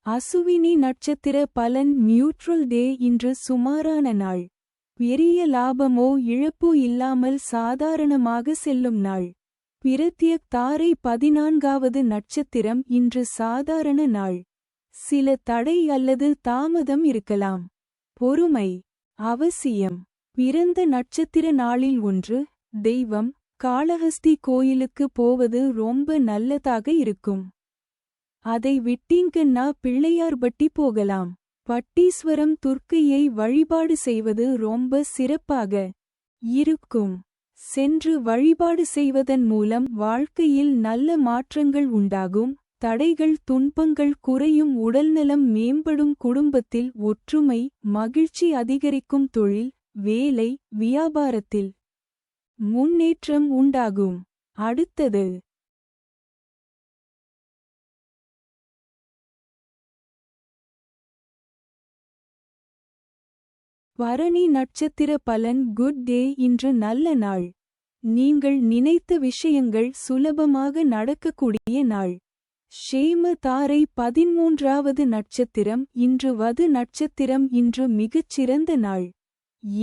அசுவினி நட்சத்திர பலன் நியூட்ரல் டே. இன்று சுமாரான நாள். பெரிய லாபமோ இழப்போ இல்லாமல் சாதாரணமாக செல்லும் நாள். பிரத்யக் தாரை 14வது நட்சத்திரம். இன்று சாதாரண நாள். சில தடை அல்லது தாமதம் இருக்கலாம். பொறுமை அவசியம். பிறந்த நட்சத்திர நாளில் ஒன்று. தெய்வம் காளஹஸ்தி கோயிலுக்கு போவது ரொம்ப நல்லதாக இருக்கும். அதை விட்டீங்கன்னா பிள்ளையார்பட்டி போகலாம். பட்டீஸ்வரம் துர்க்கையை வழிபாடு செய்வது ரொம்ப சிறப்பாக இருக்கும். சென்று வழிபாடு செய்வதன் மூலம் வாழ்க்கையில் நல்ல மாற்றங்கள் உண்டாகும். தடைகள் துன்பங்கள் குறையும். உடல்நலம் மேம்படும். குடும்பத்தில் ஒற்றுமை மகிழ்ச்சி அதிகரிக்கும். தொழில் வேலை வியாபாரத்தில் முன்னேற்றம் உண்டாகும். அடுத்தது பரணி நட்சத்திர பலன். Good day. இன்று நல்ல நாள். நீங்கள் நினைத்த விஷயங்கள் சுலபமாக நடக்கக்கூடிய நாள். ஷேம தாரை 13வது நட்சத்திரம். இன்று வது நட்சத்திரம். இன்று மிகச்சிறந்த நாள்.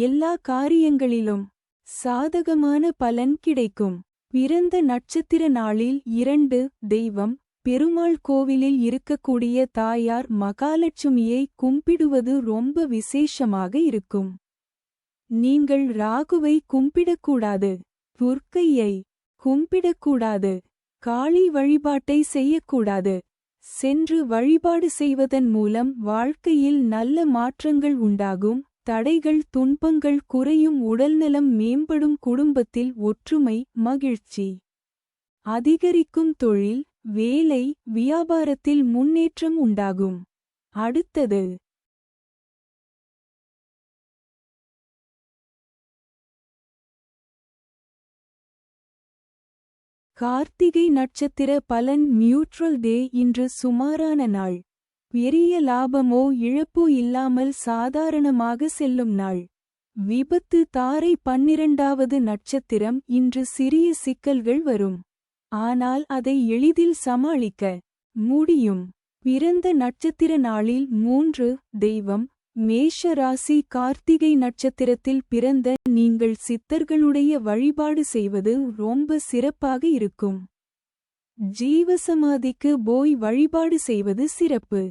எல்லா காரியங்களிலும் சாதகமான பலன் கிடைக்கும். பிறந்த நட்சத்திர நாளில் 2. தெய்வம் பெருமாள் கோவிலில் இருக்கக்கூடிய தாயார் மகாலட்சுமியை கும்பிடுவது ரொம்ப விசேஷமாக இருக்கும். நீங்கள் ராகுவை கும்பிடக்கூடாது. துர்க்கையை கும்பிடக்கூடாது. காளி வழிபாட்டை செய்யக்கூடாது. சென்று வழிபாடு செய்வதன் மூலம் வாழ்க்கையில் நல்ல மாற்றங்கள் உண்டாகும். தடைகள் துன்பங்கள் குறையும். உடல்நலம் மேம்படும். குடும்பத்தில் ஒற்றுமை மகிழ்ச்சி அதிகரிக்கும். தொழில் வேலை வியாபாரத்தில் முன்னேற்றம் உண்டாகும். அடுத்தது கார்த்திகை நட்சத்திர பலன். நியூட்ரல் டே. இன்று சுமாரான நாள். பெரிய லாபமோ இழப்போ இல்லாமல் சாதாரணமாக செல்லும் நாள். விபத்து தாரை 12வது நட்சத்திரம். இன்று சிறிய சிக்கல்கள் வரும். ஆனால் அதை எளிதில் சமாளிக்க முடியும். பிறந்த நட்சத்திர நாளில் 3. தெய்வம் மேஷ ராசி. கார்த்திகை நட்சத்திரத்தில் பிறந்த நீங்கள் சித்தர்களுடைய வழிபாடு செய்வது ரொம்ப சிறப்பாக இருக்கும். ஜீவசமாதிக்கு போய் வழிபாடு செய்வது சிறப்பு.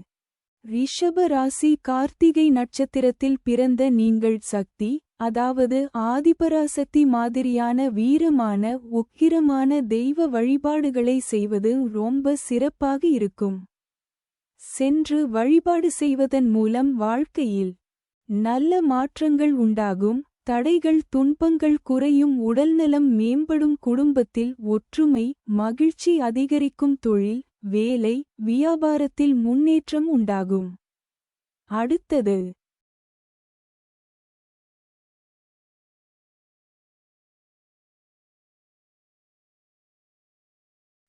ரிஷப ராசி. கார்த்திகை நட்சத்திரத்தில் பிறந்த நீங்கள் சக்தி அதாவது ஆதிபராசக்தி மாதிரியான வீரமான உக்கிரமான தெய்வ வழிபாடுகளை செய்வது ரொம்ப சிறப்பாக இருக்கும். சென்று வழிபாடு செய்வதன் மூலம் வாழ்க்கையில் நல்ல மாற்றங்கள் உண்டாகும். தடைகள் துன்பங்கள் குறையும். உடல்நலம் மேம்படும். குடும்பத்தில் ஒற்றுமை மகிழ்ச்சி அதிகரிக்கும். தொழில் வேலை வியாபாரத்தில் முன்னேற்றம் உண்டாகும். அடுத்தது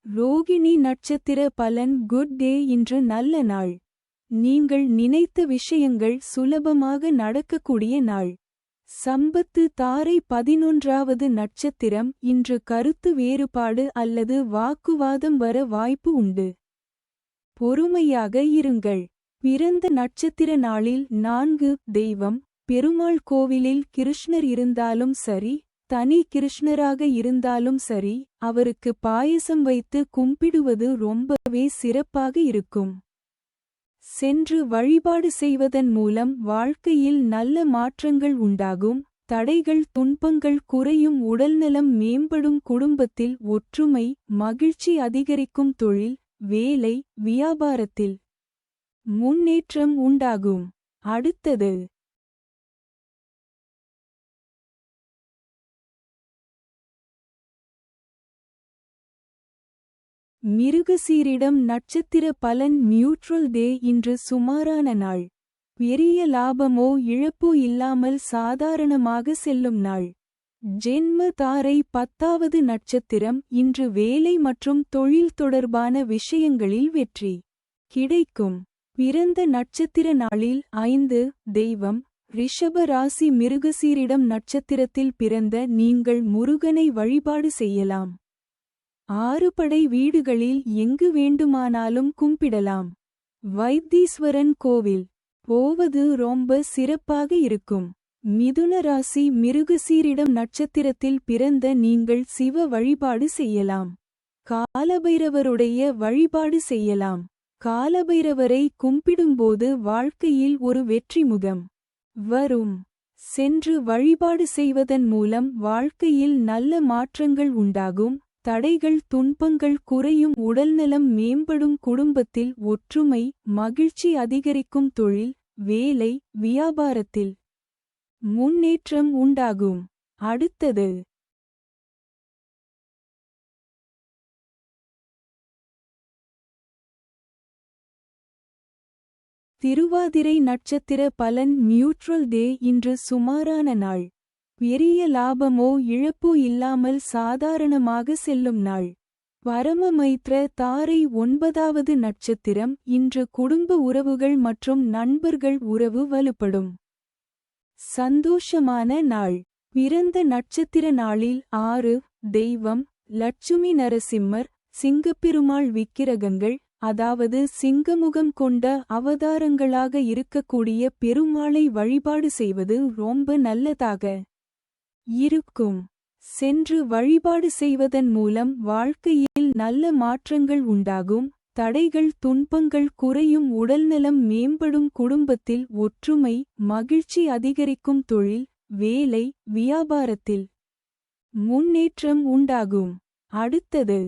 ரோகிணி நட்சத்திர பலன். Good day. இன்று நல்ல நாள். நீங்கள் நினைத்த விஷயங்கள் சுலபமாக நடக்கக்கூடிய நாள். சம்பத்து தாரை 11வது நட்சத்திரம். இன்று கருத்து வேறுபாடு அல்லது வாக்குவாதம் வர வாய்ப்பு உண்டு. பொறுமையாக இருங்கள். பிறந்த நட்சத்திர நாளில் 4. தெய்வம் பெருமாள் கோவிலில் கிருஷ்ணர் இருந்தாலும் சரி தனி கிருஷ்ணராக இருந்தாலும் சரி அவருக்கு பாயசம் வைத்து கும்பிடுவது ரொம்பவே சிறப்பாக இருக்கும். சென்று வழிபாடு செய்வதன் மூலம் வாழ்க்கையில் நல்ல மாற்றங்கள் உண்டாகும். தடைகள் துன்பங்கள் குறையும். உடல்நலம் மேம்படும். குடும்பத்தில் ஒற்றுமை மகிழ்ச்சி அதிகரிக்கும். தொழில் வேலை வியாபாரத்தில் முன்னேற்றம் உண்டாகும். அடுத்தது மிருகசீரிடம் நட்சத்திர பலன். நியூட்ரல் டே. இன்று சுமாரான நாள். பெரிய லாபமோ இழப்போ இல்லாமல் சாதாரணமாக செல்லும் நாள். ஜென்ம தாரை 10வது நட்சத்திரம். இன்று வேலை மற்றும் தொழில் தொடர்பான விஷயங்களில் வெற்றி கிடைக்கும். பிறந்த நட்சத்திர நாளில் 5. தெய்வம் ரிஷப ராசி. மிருகசீரிடம் நட்சத்திரத்தில் பிறந்த நீங்கள் முருகனை வழிபாடு செய்யலாம். 6 படை வீடுகளில் எங்கு வேண்டுமானாலும் கும்பிடலாம். வைத்தீஸ்வரன் கோவில் போவது ரொம்ப சிறப்பாக இருக்கும். மிதுன ராசி மிருகசீரிடம் நட்சத்திரத்தில் பிறந்த நீங்கள் சிவ வழிபாடு செய்யலாம். காலபைரவருடைய வழிபாடு செய்யலாம். காலபைரவரை கும்பிடும்போது வாழ்க்கையில் ஒரு வெற்றிமுகம் வரும். சென்று வழிபாடு செய்வதன் மூலம் வாழ்க்கையில் நல்ல மாற்றங்கள் உண்டாகும். தடைகள் துன்பங்கள் குறையும். உடல்நலம் மேம்படும். குடும்பத்தில் ஒற்றுமை மகிழ்ச்சி அதிகரிக்கும். தொழில் வேலை வியாபாரத்தில் முன்னேற்றம் உண்டாகும். அடுத்தது திருவாதிரை நட்சத்திர பலன் நியூட்ரல் டே. இன்று சுமாரான நாள். பெரிய லாபமோ இழப்போ இல்லாமல் சாதாரணமாக செல்லும் நாள். பரமமைத்ர தாரை 9வது நட்சத்திரம். இன்று குடும்ப உறவுகள் மற்றும் நண்பர்கள் உறவு வலுப்படும். சந்தோஷமான நாள். பிறந்த நட்சத்திர நாளில் 6 தெய்வம் லட்சுமி நரசிம்மர் சிங்கப்பெருமாள் விக்கிரகங்கள் அதாவது சிங்கமுகம் கொண்ட அவதாரங்களாக இருக்கக்கூடிய பெருமாளை வழிபாடு செய்வது ரொம்ப நல்லதாக இருக்கும். சென்று வழிபாடு செய்வதன் மூலம் வாழ்க்கையில் நல்ல மாற்றங்கள் உண்டாகும். தடைகள் துன்பங்கள் குறையும். உடல்நலம் மேம்படும். குடும்பத்தில் ஒற்றுமை மகிழ்ச்சி அதிகரிக்கும். தொழில் வேலை வியாபாரத்தில் முன்னேற்றம் உண்டாகும். அடுத்தது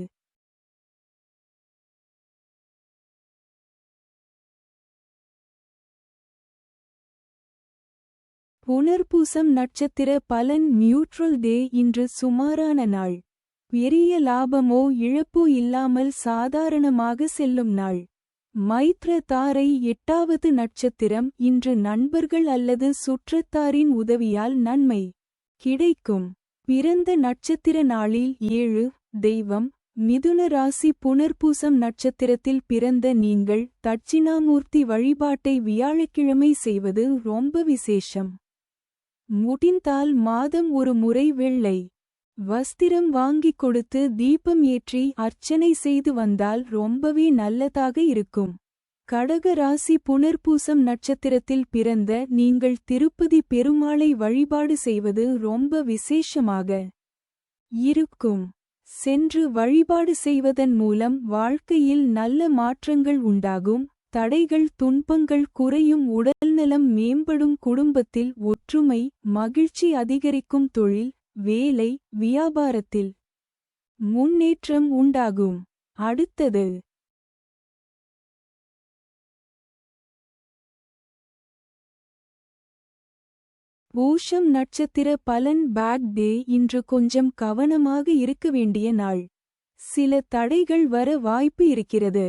புனர்பூசம் நட்சத்திர பலன் நியூட்ரல் டே. இன்று சுமாரான நாள். பெரிய லாபமோ இழப்போ இல்லாமல் சாதாரணமாக செல்லும் நாள். மைத்ர தாரை 8வது நட்சத்திரம். இன்று நண்பர்கள் அல்லது சுற்றத்தாரின் உதவியால் நன்மை கிடைக்கும். பிறந்த நட்சத்திர நாளில் 7 தெய்வம் மிதுன ராசி புனர்பூசம் நட்சத்திரத்தில் பிறந்த நீங்கள் தட்சிணாமூர்த்தி வழிபாட்டை வியாழக்கிழமை செய்வது ரொம்ப விசேஷம். முடிந்தால் மாதம் ஒரு முறை வெள்ளை வஸ்திரம் வாங்கிக் கொடுத்து தீபம் ஏற்றி அர்ச்சனை செய்து வந்தால் ரொம்பவே நல்லதாக இருக்கும். கடக ராசி புனர்பூசம் நட்சத்திரத்தில் பிறந்த நீங்கள் திருப்பதி பெருமாளை வழிபாடு செய்வது ரொம்ப விசேஷமாக இருக்கும். சென்று வழிபாடு செய்வதன் மூலம் வாழ்க்கையில் நல்ல மாற்றங்கள் உண்டாகும். தடைகள் துன்பங்கள் குறையும். உடல்நலம் மேம்படும். குடும்பத்தில் ஒற்றுமை மகிழ்ச்சி அதிகரிக்கும். தொழில் வேலை வியாபாரத்தில் முன்னேற்றம் உண்டாகும். அடுத்தது பூஷம் நட்சத்திர பலன் பேட் டே. இன்று கொஞ்சம் கவனமாக இருக்க வேண்டிய நாள். சில தடைகள் வர வாய்ப்பு இருக்கிறது.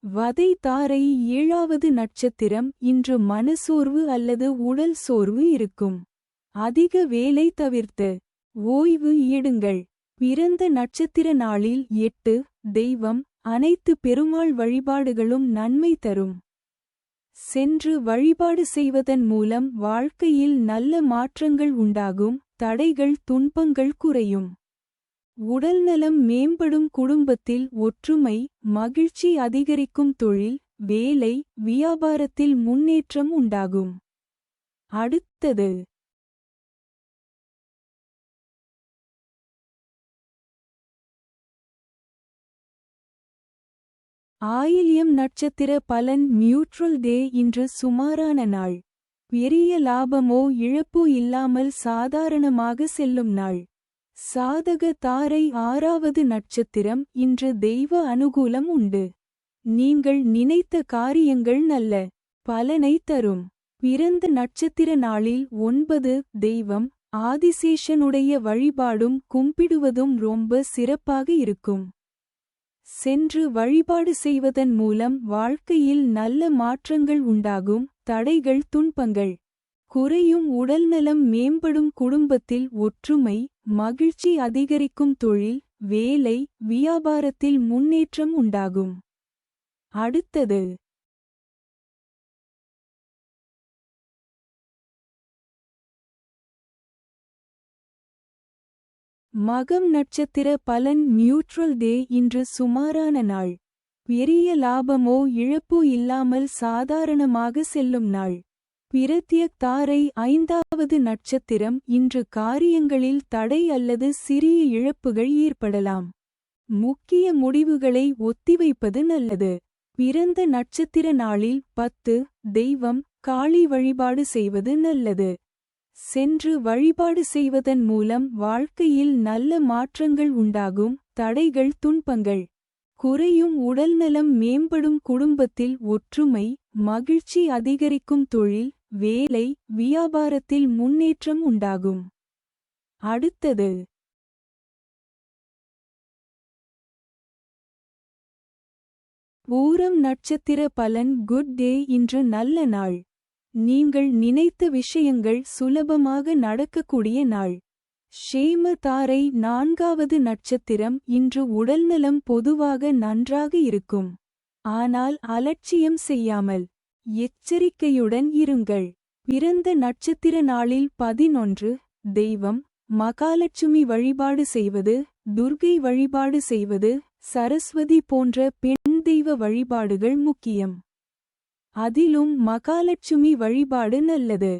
வதை தாரை 7வது நட்சத்திரம். இன்று மனசோர்வு அல்லது உடல் சோர்வு இருக்கும். அதிக வேலை தவிர்த்து ஓய்வு எடுங்கள். பிறந்த நட்சத்திர நாளில் 8 தெய்வம் அனைத்து பெருமாள் வழிபாடுகளும் நன்மை தரும். சென்று வழிபாடு செய்வதன் மூலம் வாழ்க்கையில் நல்ல மாற்றங்கள் உண்டாகும். தடைகள் துன்பங்கள் குறையும். உடல்நலம் மேம்படும். குடும்பத்தில் ஒற்றுமை மகிழ்ச்சி அதிகரிக்கும். தொழில் வேலை வியாபாரத்தில் முன்னேற்றம் உண்டாகும். அடுத்தது ஆயில்யம் நட்சத்திர பலன் நியூட்ரல் டே. இன்று சுமாரான நாள். பெரிய லாபமோ இழப்போ இல்லாமல் சாதாரணமாக செல்லும் நாள். சாதக தாரை 6வது நட்சத்திரம். இன்று தெய்வ அனுகூலம் உண்டு. நீங்கள் நினைத்த காரியங்கள் நல்ல பலனை தரும். பிறந்த நட்சத்திர நாளில் 9 தெய்வம் ஆதிசேஷனுடைய வழிபாடும் கும்பிடுவதும் ரொம்ப சிறப்பாக இருக்கும். சென்று வழிபாடு செய்வதன் மூலம் வாழ்க்கையில் நல்ல மாற்றங்கள் உண்டாகும். தடைகள் துன்பங்கள் குறையும். உடல்நலம் மேம்படும். குடும்பத்தில் ஒற்றுமை மகிழ்ச்சி அதிகரிக்கும். தொழில் வேலை வியாபாரத்தில் முன்னேற்றம் உண்டாகும். அடுத்தது மகம் நட்சத்திர பலன் நியூட்ரல் டே. இன்று சுமாரான நாள். பெரிய லாபமோ இழப்போ இல்லாமல் சாதாரணமாக செல்லும் நாள். பிரத்யக் தாரை 5வது நட்சத்திரம் இன்று காரியங்களில் தடை அல்லது சிறிய இழப்புகள் ஏற்படலாம். முக்கிய முடிவுகளை ஒத்திவைப்பது நல்லது. பிறந்த நட்சத்திர நாளில் 10 தெய்வம் காளி வழிபாடு செய்வது நல்லது. சென்று வழிபாடு செய்வதன் மூலம் வாழ்க்கையில் நல்ல மாற்றங்கள் உண்டாகும். தடைகள் துன்பங்கள் குறையும். உடல்நலம் மேம்படும். குடும்பத்தில் ஒற்றுமை மகிழ்ச்சி அதிகரிக்கும். தொழில் வேலை வியாபாரத்தில் முன்னேற்றம் உண்டாகும். அடுத்தது பூரம் நட்சத்திர பலன். குட் டே இன்று நல்ல நாள். நீங்கள் நினைத்த விஷயங்கள் சுலபமாக நடக்கக்கூடிய நாள். ஷேம தாரை 4வது நட்சத்திரம் இன்று உடல்நலம் பொதுவாக நன்றாக இருக்கும். ஆனால் அலட்சியம் செய்யாமல் எச்சரிக்கையுடன் இருங்கள். பிறந்த நட்சத்திர நாளில் 11 தெய்வம் மகாலட்சுமி வழிபாடு செய்வது துர்க்கை வழிபாடு செய்வது சரஸ்வதி போன்ற பெண் தெய்வ வழிபாடுகள் முக்கியம். அதிலும் மகாலட்சுமி வழிபாடு நல்லது.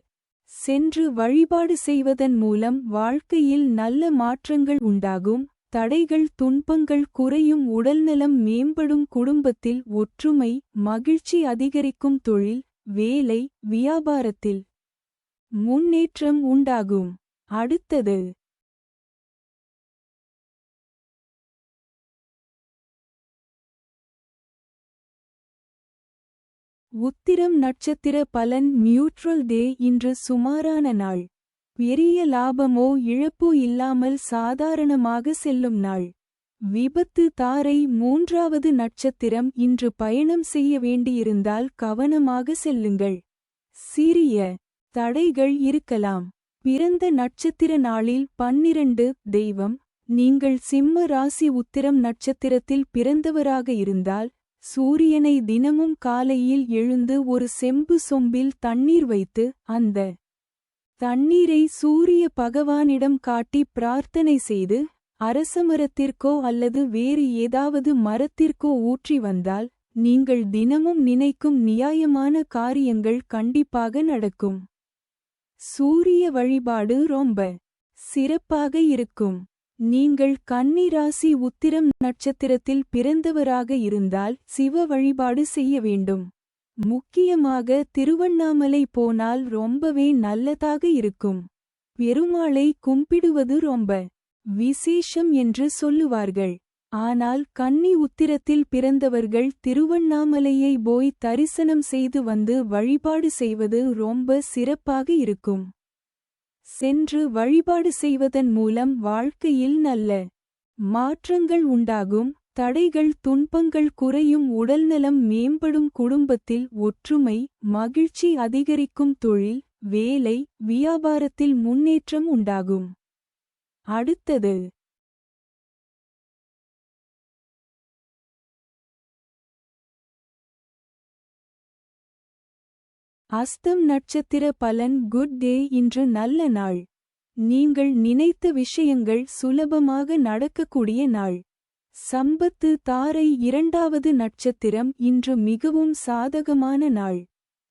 சென்று வழிபாடு செய்வதன் மூலம் வாழ்க்கையில் நல்ல மாற்றங்கள் உண்டாகும். தடைகள் துன்பங்கள் குறையும். உடல்நலம் மேம்படும். குடும்பத்தில் ஒற்றுமை மகிழ்ச்சி அதிகரிக்கும். தொழில் வேலை வியாபாரத்தில் முன்னேற்றம் உண்டாகும். அடுத்தது உத்திரம் நட்சத்திர பலன். நியூட்ரல் டே இன்று சுமாரான நாள். பெரிய லாபமோ இழப்போ இல்லாமல் சாதாரணமாக செல்லும் நாள். விபத்து தாரை 3வது நட்சத்திரம் இன்று பயணம் செய்ய வேண்டியிருந்தால் கவனமாக செல்லுங்கள். சிறிய தடைகள் இருக்கலாம். பிறந்த நட்சத்திர நாளில் 12 தெய்வம் நீங்கள் சிம்ம ராசி. உத்திரம் நட்சத்திரத்தில் பிறந்தவராக இருந்தால் சூரியனை தினமும் காலையில் எழுந்து ஒரு செம்பு சொம்பில் தண்ணீர் வைத்து அந்த தண்ணீரை சூரிய பகவானிடம் காட்டி பிரார்த்தனை செய்து அரசமரத்திற்கோ அல்லது வேறு ஏதாவது மரத்திற்கோ ஊற்றி வந்தால் நீங்கள் தினமும் நினைக்கும் நியாயமான காரியங்கள் கண்டிப்பாக நடக்கும். சூரிய வழிபாடு ரொம்ப சிறப்பாக இருக்கும். நீங்கள் கன்னி ராசி. உத்திரம் நட்சத்திரத்தில் பிறந்தவராக இருந்தால் சிவ வழிபாடு செய்ய வேண்டும். முக்கியமாக திருவண்ணாமலை போனால் ரொம்பவே நல்லதாக இருக்கும். பெருமாளை கும்பிடுவது ரொம்ப விசேஷம் என்று சொல்லுவார்கள். ஆனால் கன்னி உத்திரத்தில் பிறந்தவர்கள் திருவண்ணாமலையை போய் தரிசனம் செய்து வந்து வழிபாடு செய்வது ரொம்ப சிறப்பாக இருக்கும். சென்று வழிபாடு செய்வதன் மூலம் வாழ்க்கையில் நல்ல மாற்றங்கள் உண்டாகும். தடைகள் துன்பங்கள் குறையும். உடல்நலம் மேம்படும். குடும்பத்தில் ஒற்றுமை மகிழ்ச்சி அதிகரிக்கும். தொழில் வேலை வியாபாரத்தில் முன்னேற்றம் உண்டாகும். அடுத்தது அஸ்தம் நட்சத்திர பலன். குட் டே இன்று நல்ல நாள். நீங்கள் நினைத்த விஷயங்கள் சுலபமாக நடக்கக்கூடிய நாள். சம்பத்து தாரை 2வது நட்சத்திரம் இன்று மிகவும் சாதகமான நாள்.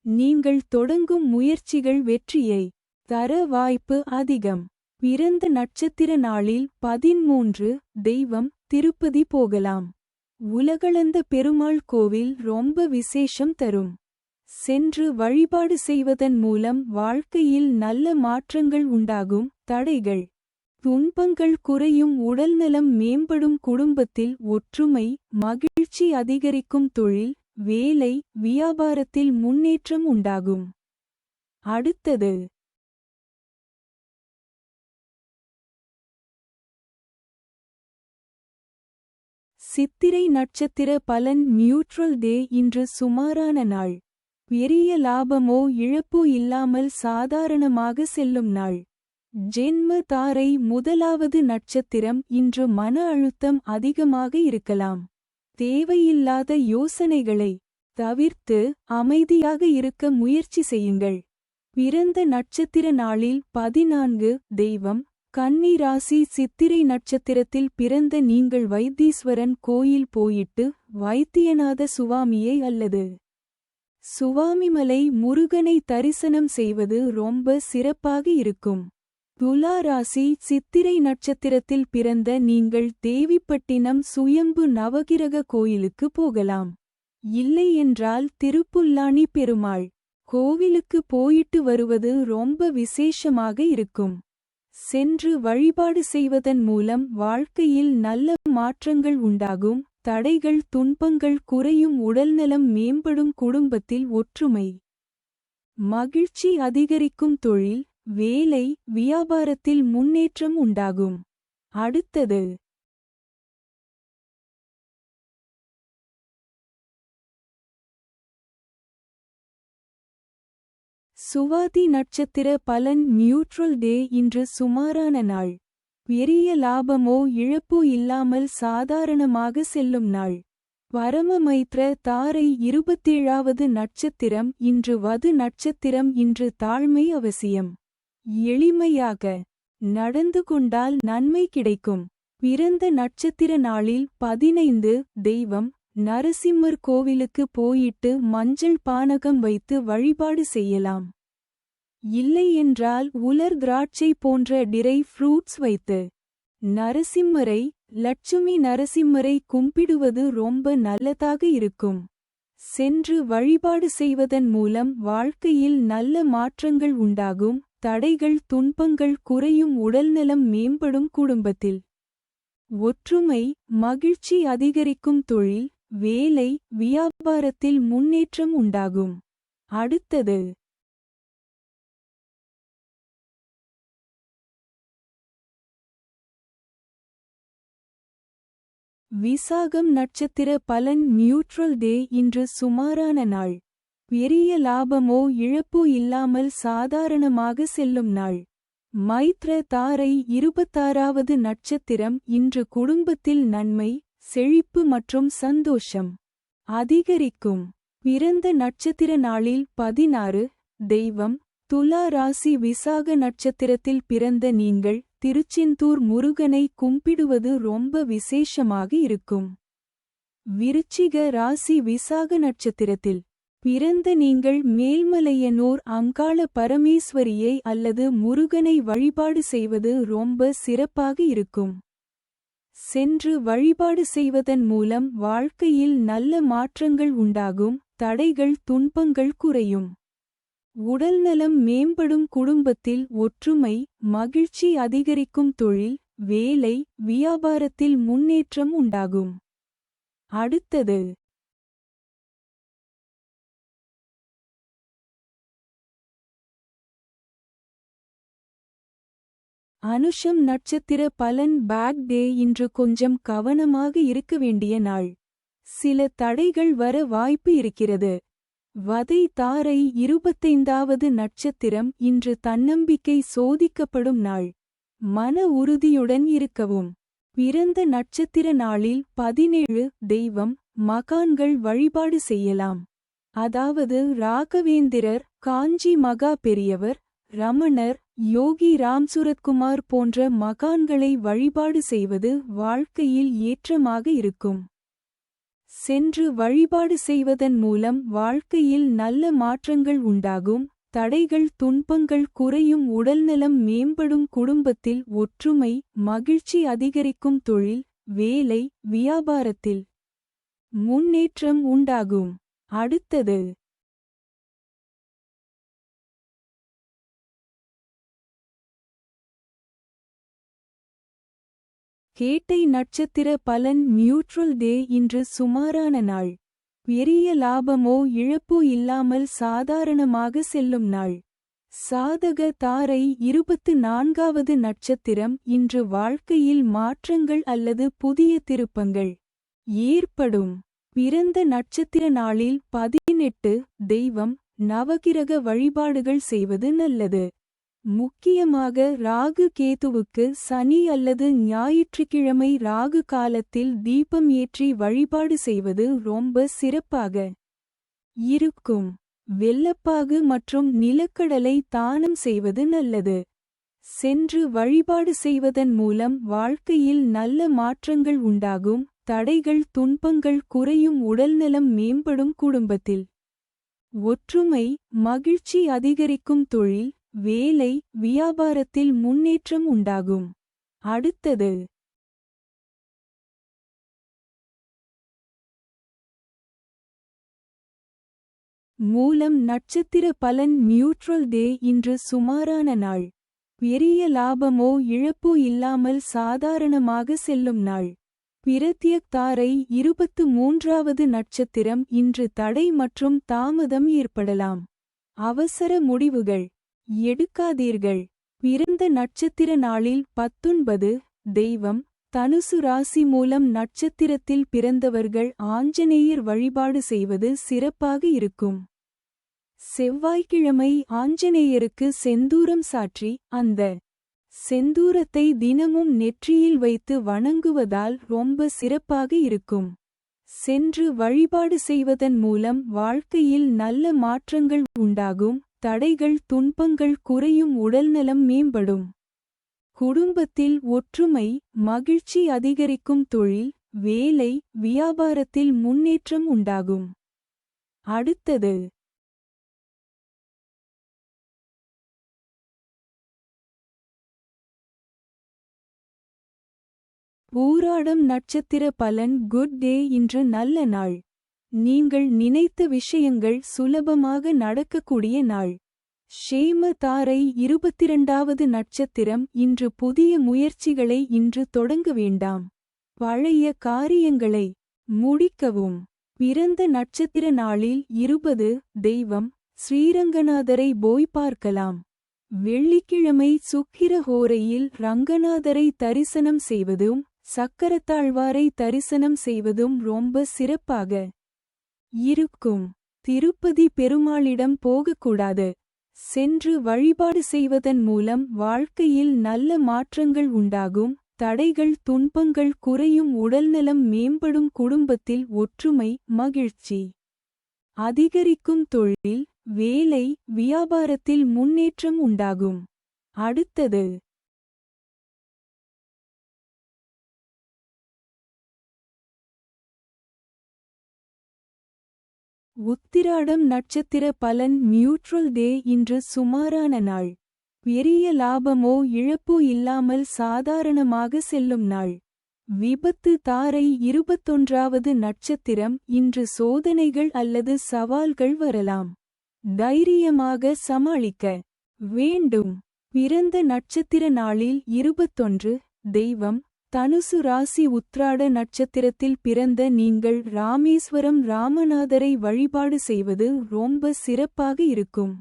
நீங்கள் தொடங்கும் முயற்சிகள் வெற்றியை தர வாய்ப்பு அதிகம். பிறந்த நட்சத்திர நாளில் 13 தெய்வம் திருப்பதி போகலாம். உலகளந்த பெருமாள் கோவில் ரொம்ப விசேஷம் தரும். சென்று வழிபாடு செய்வதன் மூலம் வாழ்க்கையில் நல்ல மாற்றங்கள் உண்டாகும். தடைகள் துன்பங்கள் குறையும். உடல்நலம் மேம்படும். குடும்பத்தில் ஒற்றுமை மகிழ்ச்சி அதிகரிக்கும். தொழில் வேலை வியாபாரத்தில் முன்னேற்றம் உண்டாகும். அடுத்தது சித்திரை நட்சத்திர பலன். நியூட்ரல் டே இன்று சுமாரான நாள். பெரிய லாபமோ இழப்போ இல்லாமல் சாதாரணமாக செல்லும் நாள். ஜென்ம தாரை 1வது நட்சத்திரம் இன்று மன அழுத்தம் அதிகமாக இருக்கலாம். தேவையில்லாத யோசனைகளை தவிர்த்து அமைதியாக இருக்க முயற்சி செய்யுங்கள். பிறந்த நட்சத்திர நாளில் 14 தெய்வம் கன்னி ராசி சித்திரை நட்சத்திரத்தில் பிறந்த நீங்கள் வைத்தீஸ்வரன் கோயில் போயிட்டு வைத்தியநாத சுவாமியை அல்லது சுவாமிமலை முருகனை தரிசனம் செய்வது ரொம்ப சிறப்பாக இருக்கும். துலா ராசி சித்திரை நட்சத்திரத்தில் பிறந்த நீங்கள் தேவிப்பட்டினம் சுயம்பு நவகிரக கோயிலுக்கு போகலாம். இல்லையென்றால் திருப்புல்லானி பெருமாள் கோவிலுக்கு போயிட்டு வருவது ரொம்ப விசேஷமாக இருக்கும். சென்று வழிபாடு செய்வதன் மூலம் வாழ்க்கையில் நல்ல மாற்றங்கள் உண்டாகும். தடைகள் துன்பங்கள் குறையும் உடல்நலம் மேம்படும் குடும்பத்தில் ஒற்றுமை மகிழ்ச்சி அதிகரிக்கும் தொழில் வேலை வியாபாரத்தில் முன்னேற்றம் உண்டாகும். அடுத்தது சுவாதி நட்சத்திர பலன் நியூட்ரல் டே. இன்று சுமாரான நாள். பெரிய லாபமோ இழப்போ இல்லாமல் சாதாரணமாக செல்லும் நாள். பரமமைத்ர தாரை 27வது நட்சத்திரம் இன்று வது நட்சத்திரம். இன்று தாழ்மை அவசியம். எளிமையாக நடந்து கொண்டால் நன்மை கிடைக்கும். பிறந்த நட்சத்திர நாளில் 15 தெய்வம் நரசிம்மர் கோவிலுக்கு போயிட்டு மஞ்சள் பானகம் வைத்து வழிபாடு செய்யலாம். இல்லையென்றால் உலர் திராட்சை போன்ற டிரை ஃப்ரூட்ஸ் வைத்து நரசிம்மரை லட்சுமி நரசிம்மரை கும்பிடுவது ரொம்ப நல்லதாக இருக்கும். சென்று வழிபாடு செய்வதன் மூலம் வாழ்க்கையில் நல்ல மாற்றங்கள் உண்டாகும். தடைகள் துன்பங்கள் குறையும் உடல்நலம் மேம்படும் குடும்பத்தில் ஒற்றுமை மகிழ்ச்சி அதிகரிக்கும் தொழில் வேலை வியாபாரத்தில் முன்னேற்றம் உண்டாகும். அடுத்தது விசாகம் நட்சத்திர பலன் நியூட்ரல் டே. இன்று சுமாரான நாள். பெரிய லாபமோ இழப்போ இல்லாமல் சாதாரணமாக செல்லும் நாள். மைத்ர தாரை 26வது நட்சத்திரம். இன்று குடும்பத்தில் நன்மை செழிப்பு மற்றும் சந்தோஷம் அதிகரிக்கும். பிறந்த நட்சத்திர நாளில் 16 தெய்வம் துலா ராசி விசாக நட்சத்திரத்தில் பிறந்த நீங்கள் திருச்செந்தூர் முருகனை கும்பிடுவது ரொம்ப விசேஷமாக இருக்கும். விருச்சிக ராசி விசாக நட்சத்திரத்தில் பிறந்த நீங்கள் மேல்மலையனூர் அங்காள பரமேஸ்வரியை அல்லது முருகனை வழிபாடு செய்வது ரொம்ப சிறப்பாக இருக்கும். சென்று வழிபாடு செய்வதன் மூலம் வாழ்க்கையில் நல்ல மாற்றங்கள் உண்டாகும். தடைகள் துன்பங்கள் குறையும். உடல்நலம் மேம்படும் குடும்பத்தில் ஒற்றுமை மகிழ்ச்சி அதிகரிக்கும் தொழில் வேலை வியாபாரத்தில் முன்னேற்றம் உண்டாகும். அடுத்தது அனுஷம் நட்சத்திர பலன் பேக் டே. இன்று கொஞ்சம் கவனமாக இருக்க வேண்டிய நாள். சில தடைகள் வர வாய்ப்பு இருக்கிறது. வதை தாரை 25வது நட்சத்திரம். இன்று தன்னம்பிக்கை சோதிக்கப்படும் நாள். மன உறுதியுடன் இருக்கவும். பிறந்த நட்சத்திர நாளில் 17 தெய்வம் மகான்கள் வழிபாடு செய்யலாம். அதாவது ராகவேந்திரர் காஞ்சி மகா பெரியவர் ரமணர் யோகி ராம்சுரத்குமார் போன்ற மகான்களை வழிபாடு செய்வது வாழ்க்கையில் ஏற்றமாக இருக்கும். சென்று வழிபாடு செய்வதன் மூலம் வாழ்க்கையில் நல்ல மாற்றங்கள் உண்டாகும். தடைகள் துன்பங்கள் குறையும் உடல்நலம் மேம்படும் குடும்பத்தில் ஒற்றுமை மகிழ்ச்சி அதிகரிக்கும் தொழில் வேலை வியாபாரத்தில் முன்னேற்றம் உண்டாகும். அடுத்தது கேட்டை நட்சத்திர பலன் நியூட்ரல் டே. இன்று சுமாரான நாள். பெரிய லாபமோ இழப்போ இல்லாமல் சாதாரணமாக செல்லும் நாள். சாதக தாரை 24வது நட்சத்திரம். இன்று வாழ்க்கையில் மாற்றங்கள் அல்லது புதிய திருப்பங்கள் ஏற்படும். பிறந்த நட்சத்திர நாளில் 18 தெய்வம் நவகிரக வழிபாடுகள் செய்வது நல்லது. முக்கியமாக ராகு கேதுவுக்கு சனி அல்லது ஞாயிற்றுக்கிழமை ராகு காலத்தில் தீபம் ஏற்றி வழிபாடு செய்வது ரொம்ப சிறப்பாக இருக்கும். வெல்லப்பாகு மற்றும் நிலக்கடலை தானம் செய்வது நல்லது. சென்று வழிபாடு செய்வதன் மூலம் வாழ்க்கையில் நல்ல மாற்றங்கள் உண்டாகும், தடைகள் துன்பங்கள் குறையும், உடல்நலம் மேம்படும், குடும்பத்தில் ஒற்றுமை மகிழ்ச்சி அதிகரிக்கும், தொழில் வேலை வியாபாரத்தில் முன்னேற்றம் உண்டாகும். அடுத்தது மூலம் நட்சத்திர பலன். நியூட்ரல் டே. இன்று சுமாரான நாள். பெரிய லாபமோ இழப்போ இல்லாமல் சாதாரணமாக செல்லும் நாள். பிரத்யக் தாரை. 23வது நட்சத்திரம். இன்று தடை மற்றும் தாமதம் ஏற்படலாம். அவசர முடிவுகள் எடுக்காதீர்கள். பிறந்த நட்சத்திர நாளில் 19. தெய்வம் தனுசு ராசி. மூலம் நட்சத்திரத்தில் பிறந்தவர்கள் ஆஞ்சநேயர் வழிபாடு செய்வது சிறப்பாக இருக்கும். செவ்வாய்க்கிழமை ஆஞ்சநேயருக்கு செந்தூரம் சாற்றி, அந்த செந்தூரத்தை தினமும் நெற்றியில் வைத்து வணங்குவதால் ரொம்ப சிறப்பாக இருக்கும். சென்று வழிபாடு செய்வதன் மூலம் வாழ்க்கையில் நல்ல மாற்றங்கள் உண்டாகும், தடைகள் துன்பங்கள் குறையும், உடல்நலம் மேம்படும். குடும்பத்தில் ஒற்றுமை மகிழ்ச்சி அதிகரிக்கும், தொழில் வேலை வியாபாரத்தில் முன்னேற்றம் உண்டாகும். அடுத்தது பூராடம் நட்சத்திர பலன். Good day. இன்று நல்ல நாள். நீங்கள் நினைத்த விஷயங்கள் சுலபமாக நடக்கக்கூடிய நாள். ஷேம தாரை. 22வது நட்சத்திரம். இன்று புதிய முயற்சிகளை இன்று தொடங்க வேண்டாம். பழைய காரியங்களை முடிக்கவும். பிறந்த நட்சத்திர நாளில் 20. தெய்வம் ஸ்ரீரங்கநாதரை போய் பார்க்கலாம். வெள்ளிக்கிழமை சுக்கிர ஹோரையில் ரங்கநாதரை தரிசனம் செய்வதும் சக்கரத்தாழ்வாரை தரிசனம் செய்வதும் ரொம்ப சிறப்பாக இருக்கும். திருப்பதி பெருமாளிடம் போகக்கூடாது. சென்று வழிபாடு செய்வதன் மூலம் வாழ்க்கையில் நல்ல மாற்றங்கள் உண்டாகும், தடைகள் துன்பங்கள் குறையும், உடல்நலம் மேம்படும், குடும்பத்தில் ஒற்றுமை மகிழ்ச்சி அதிகரிக்கும், தொழில் வேலை வியாபாரத்தில் முன்னேற்றம் உண்டாகும். அடுத்தது உத்திராடம் நட்சத்திர பலன். நியூட்ரல் டே. இன்று சுமாரான நாள். பெரிய லாபமோ இழப்போ இல்லாமல் சாதாரணமாக செல்லும் நாள். விபத்து தாரை. 21வது நட்சத்திரம். இன்று சோதனைகள் அல்லது சவால்கள் வரலாம். தைரியமாக சமாளிக்க வேண்டும். பிறந்த நட்சத்திர நாளில் 21. தெய்வம் தனுசு ராசி. உத்திராட நட்சத்திரத்தில் பிறந்த நீங்கள் ராமேஸ்வரம் ராமநாதரை வழிபாடு செய்வது ரொம்ப சிறப்பாக இருக்கும்.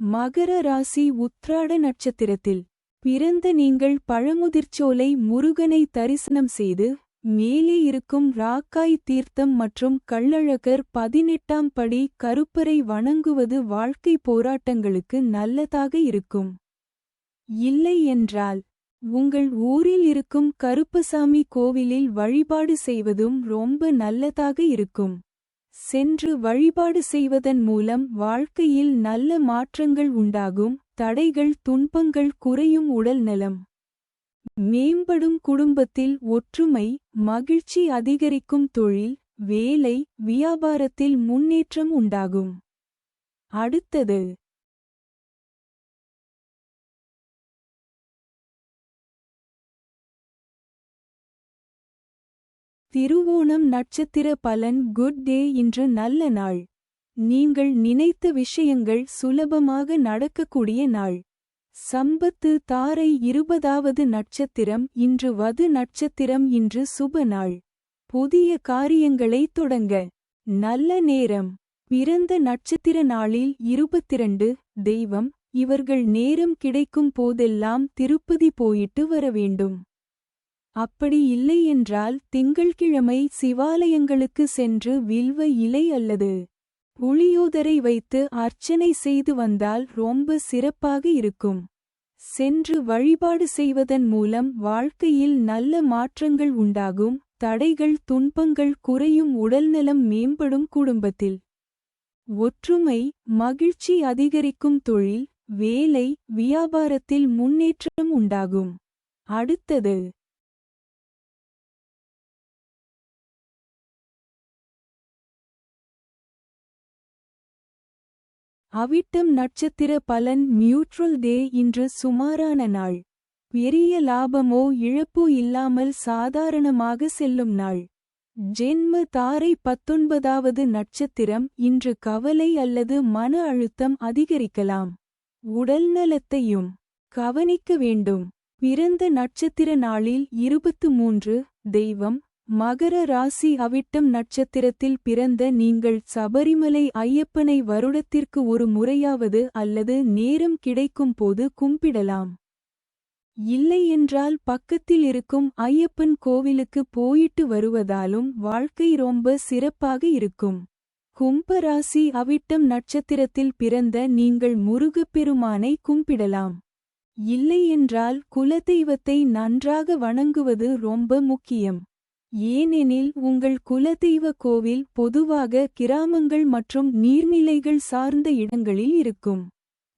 மகர ராசி. உத்திராட நட்சத்திரத்தில் பிறந்த நீங்கள் பழமுதிர்ச்சோலை முருகனை தரிசனம் செய்து, மேலே இருக்கும் ராக்காய் தீர்த்தம் மற்றும் கள்ளழகர் 18ஆம் படி கருப்பரை வணங்குவது வாழ்க்கை போராட்டங்களுக்கு நல்லதாக இருக்கும். இல்லை என்றால் உங்கள் ஊரில் இருக்கும் கருப்பசாமி கோவிலில் வழிபாடு செய்வதும் ரொம்ப நல்லதாக இருக்கும். சென்று வழிபாடு செய்வதன் மூலம் வாழ்க்கையில் நல்ல மாற்றங்கள் உண்டாகும், தடைகள் துன்பங்கள் குறையும், உடல்நலம் மேம்படும், குடும்பத்தில் ஒற்றுமை மகிழ்ச்சி அதிகரிக்கும், தொழில் வேலை வியாபாரத்தில் முன்னேற்றம் உண்டாகும். அடுத்தது திருவோணம் நட்சத்திர பலன். Good day. இன்று நல்ல நாள். நீங்கள் நினைத்த விஷயங்கள் சுலபமாக நடக்கக்கூடிய நாள். சம்பத்து தாரை. 20வது நட்சத்திரம். இன்று வது நட்சத்திரம். இன்று சுப நாள். புதிய காரியங்களை தொடங்க நல்ல நேரம். பிறந்த நட்சத்திர நாளில் 22. தெய்வம் இவர்கள் நேரம் கிடைக்கும் போதெல்லாம் திருப்பதி போயிட்டு வர வேண்டும். அப்படி இல்லை என்றால் திங்கள்கிழமை சிவாலயங்களுக்கு சென்று வில்வ இலை அல்லது புளியோதரை வைத்து அர்ச்சனை செய்து வந்தால் ரொம்ப சிறப்பாக இருக்கும். சென்று வழிபாடு செய்வதன் மூலம் வாழ்க்கையில் நல்ல மாற்றங்கள் உண்டாகும், தடைகள் துன்பங்கள் குறையும், உடல்நலம் மேம்படும், குடும்பத்தில் ஒற்றுமை மகிழ்ச்சி அதிகரிக்கும், தொழில் வேலை வியாபாரத்தில் முன்னேற்றம் உண்டாகும். அடுத்தது அவிட்டம் நட்சத்திர பலன் நியூட்ரல் டே. இன்று சுமாரான நாள். பெரிய லாபமோ இழப்போ இல்லாமல் சாதாரணமாக செல்லும் நாள். ஜென்ம தாரை 19வது நட்சத்திரம். இன்று கவலை அல்லது மன அழுத்தம் அதிகரிக்கலாம். உடல்நலத்தையும் கவனிக்க வேண்டும். பிறந்த நட்சத்திர நாளில் 23 தெய்வம் மகர ராசி. அவிட்டம் நட்சத்திரத்தில் பிறந்த நீங்கள் சபரிமலை ஐயப்பனை வருடத்திற்கு ஒரு முறையாவது அல்லது நேரம் கிடைக்கும் போது கும்பிடலாம். இல்லையென்றால் பக்கத்தில் இருக்கும் ஐயப்பன் கோவிலுக்கு போயிட்டு வருவதாலும் வாழ்க்கை ரொம்ப சிறப்பாக இருக்கும். கும்ப ராசி. அவிட்டம் நட்சத்திரத்தில் பிறந்த நீங்கள் முருகப்பெருமானை கும்பிடலாம். இல்லையென்றால் குலதெய்வத்தை நன்றாக வணங்குவது ரொம்ப முக்கியம். ஏனெனில் உங்கள் குலதெய்வ கோவில் பொதுவாக கிராமங்கள் மற்றும் நீர்நிலைகள் சார்ந்த இடங்களில் இருக்கும்.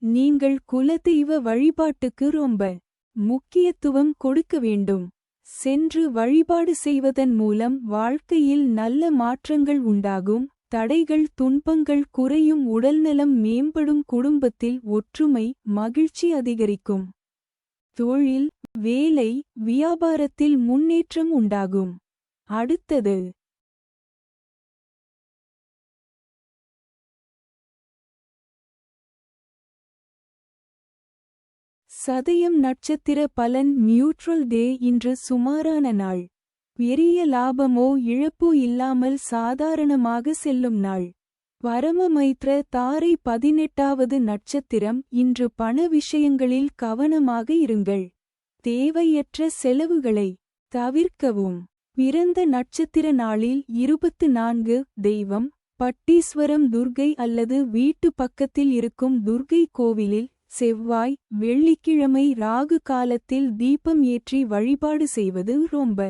நீங்கள் குலதெய்வ வழிபாட்டுக்கு ரொம்ப முக்கியத்துவம் கொடுக்க வேண்டும். சென்று வழிபாடு செய்வதன் மூலம் வாழ்க்கையில் நல்ல மாற்றங்கள் உண்டாகும். தடைகள் துன்பங்கள் குறையும். உடல்நலம் மேம்படும். குடும்பத்தில் ஒற்றுமை மகிழ்ச்சி அதிகரிக்கும். தொழில் வேலை வியாபாரத்தில் முன்னேற்றம் உண்டாகும். அடுத்தது சதயம் நட்சத்திர பலன் நியூட்ரல் டே. இன்று சுமாரான நாள். பெரிய லாபமோ இழப்போ இல்லாமல் சாதாரணமாக செல்லும் நாள். பரமமைத்ர தாரை 18வது நட்சத்திரம். இன்று பண விஷயங்களில் கவனமாக இருங்கள். தேவையற்ற செலவுகளை தவிர்க்கவும். பிறந்த நட்சத்திர நாளில் 24 தெய்வம் பட்டீஸ்வரம் துர்க்கை அல்லது வீட்டு பக்கத்தில் இருக்கும் துர்க்கை கோவிலில் செவ்வாய் வெள்ளிக்கிழமை ராகு காலத்தில் தீபம் ஏற்றி வழிபாடு செய்வது ரொம்ப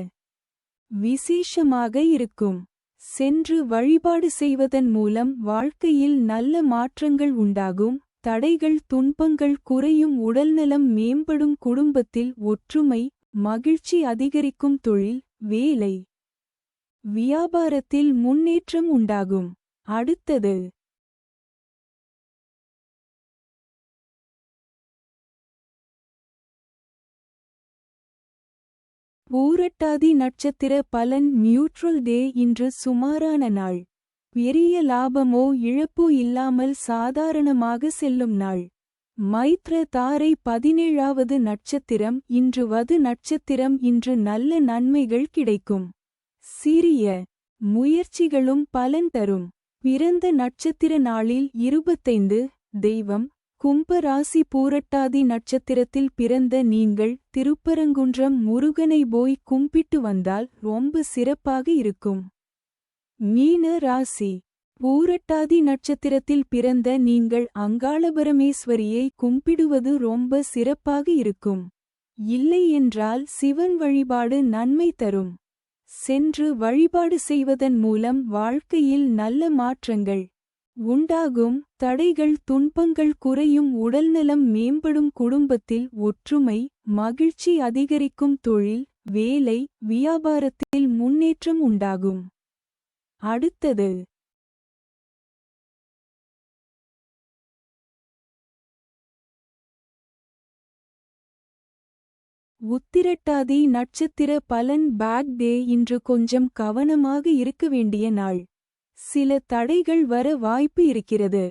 விசேஷமாக இருக்கும். சென்று வழிபாடு செய்வதன் மூலம் வாழ்க்கையில் நல்ல மாற்றங்கள் உண்டாகும். தடைகள் துன்பங்கள் குறையும். உடல்நலம் மேம்படும். குடும்பத்தில் ஒற்றுமை மகிழ்ச்சி அதிகரிக்கும். தொழில் வேலை வியாபாரத்தில் முன்னேற்றம் உண்டாகும். அடுத்தது பூரட்டாதி நட்சத்திர பலன் நியூட்ரல் டே. இன்று சுமாரான நாள். பெரிய லாபமோ இழப்போ இல்லாமல் சாதாரணமாக செல்லும் நாள். மைத்ர தாரை 17வது நட்சத்திரம். இன்று வது நட்சத்திரம். இன்று நல்ல நன்மைகள் கிடைக்கும். சிறிய முயற்சிகளும் பலன் தரும். பிறந்த நட்சத்திர நாளில் 25 தெய்வம் கும்ப ராசி. பூரட்டாதி நட்சத்திரத்தில் பிறந்த நீங்கள் திருப்பரங்குன்றம் முருகனை போய் கும்பிட்டு வந்தால் ரொம்ப சிறப்பாக இருக்கும். மீன ராசி. பூரட்டாதி நட்சத்திரத்தில் பிறந்த நீங்கள் அங்காளபரமேஸ்வரியை கும்பிடுவது ரொம்ப சிறப்பாக இருக்கும். இல்லை என்றால் சிவன் வழிபாடு நன்மை தரும். சென்று வழிபாடு செய்வதன் மூலம் வாழ்க்கையில் நல்ல மாற்றங்கள் உண்டாகும். தடைகள் துன்பங்கள் குறையும். உடல்நலம் மேம்படும். குடும்பத்தில் ஒற்றுமை மகிழ்ச்சி அதிகரிக்கும். தொழில் வேலை வியாபாரத்தில் முன்னேற்றம் உண்டாகும். அடுத்தது உத்திரட்டாதி நட்சத்திர பலன் பேட் டே. இன்று கொஞ்சம் கவனமாக இருக்க வேண்டிய நாள். சில தடைகள் வர வாய்ப்பு இருக்கிறது.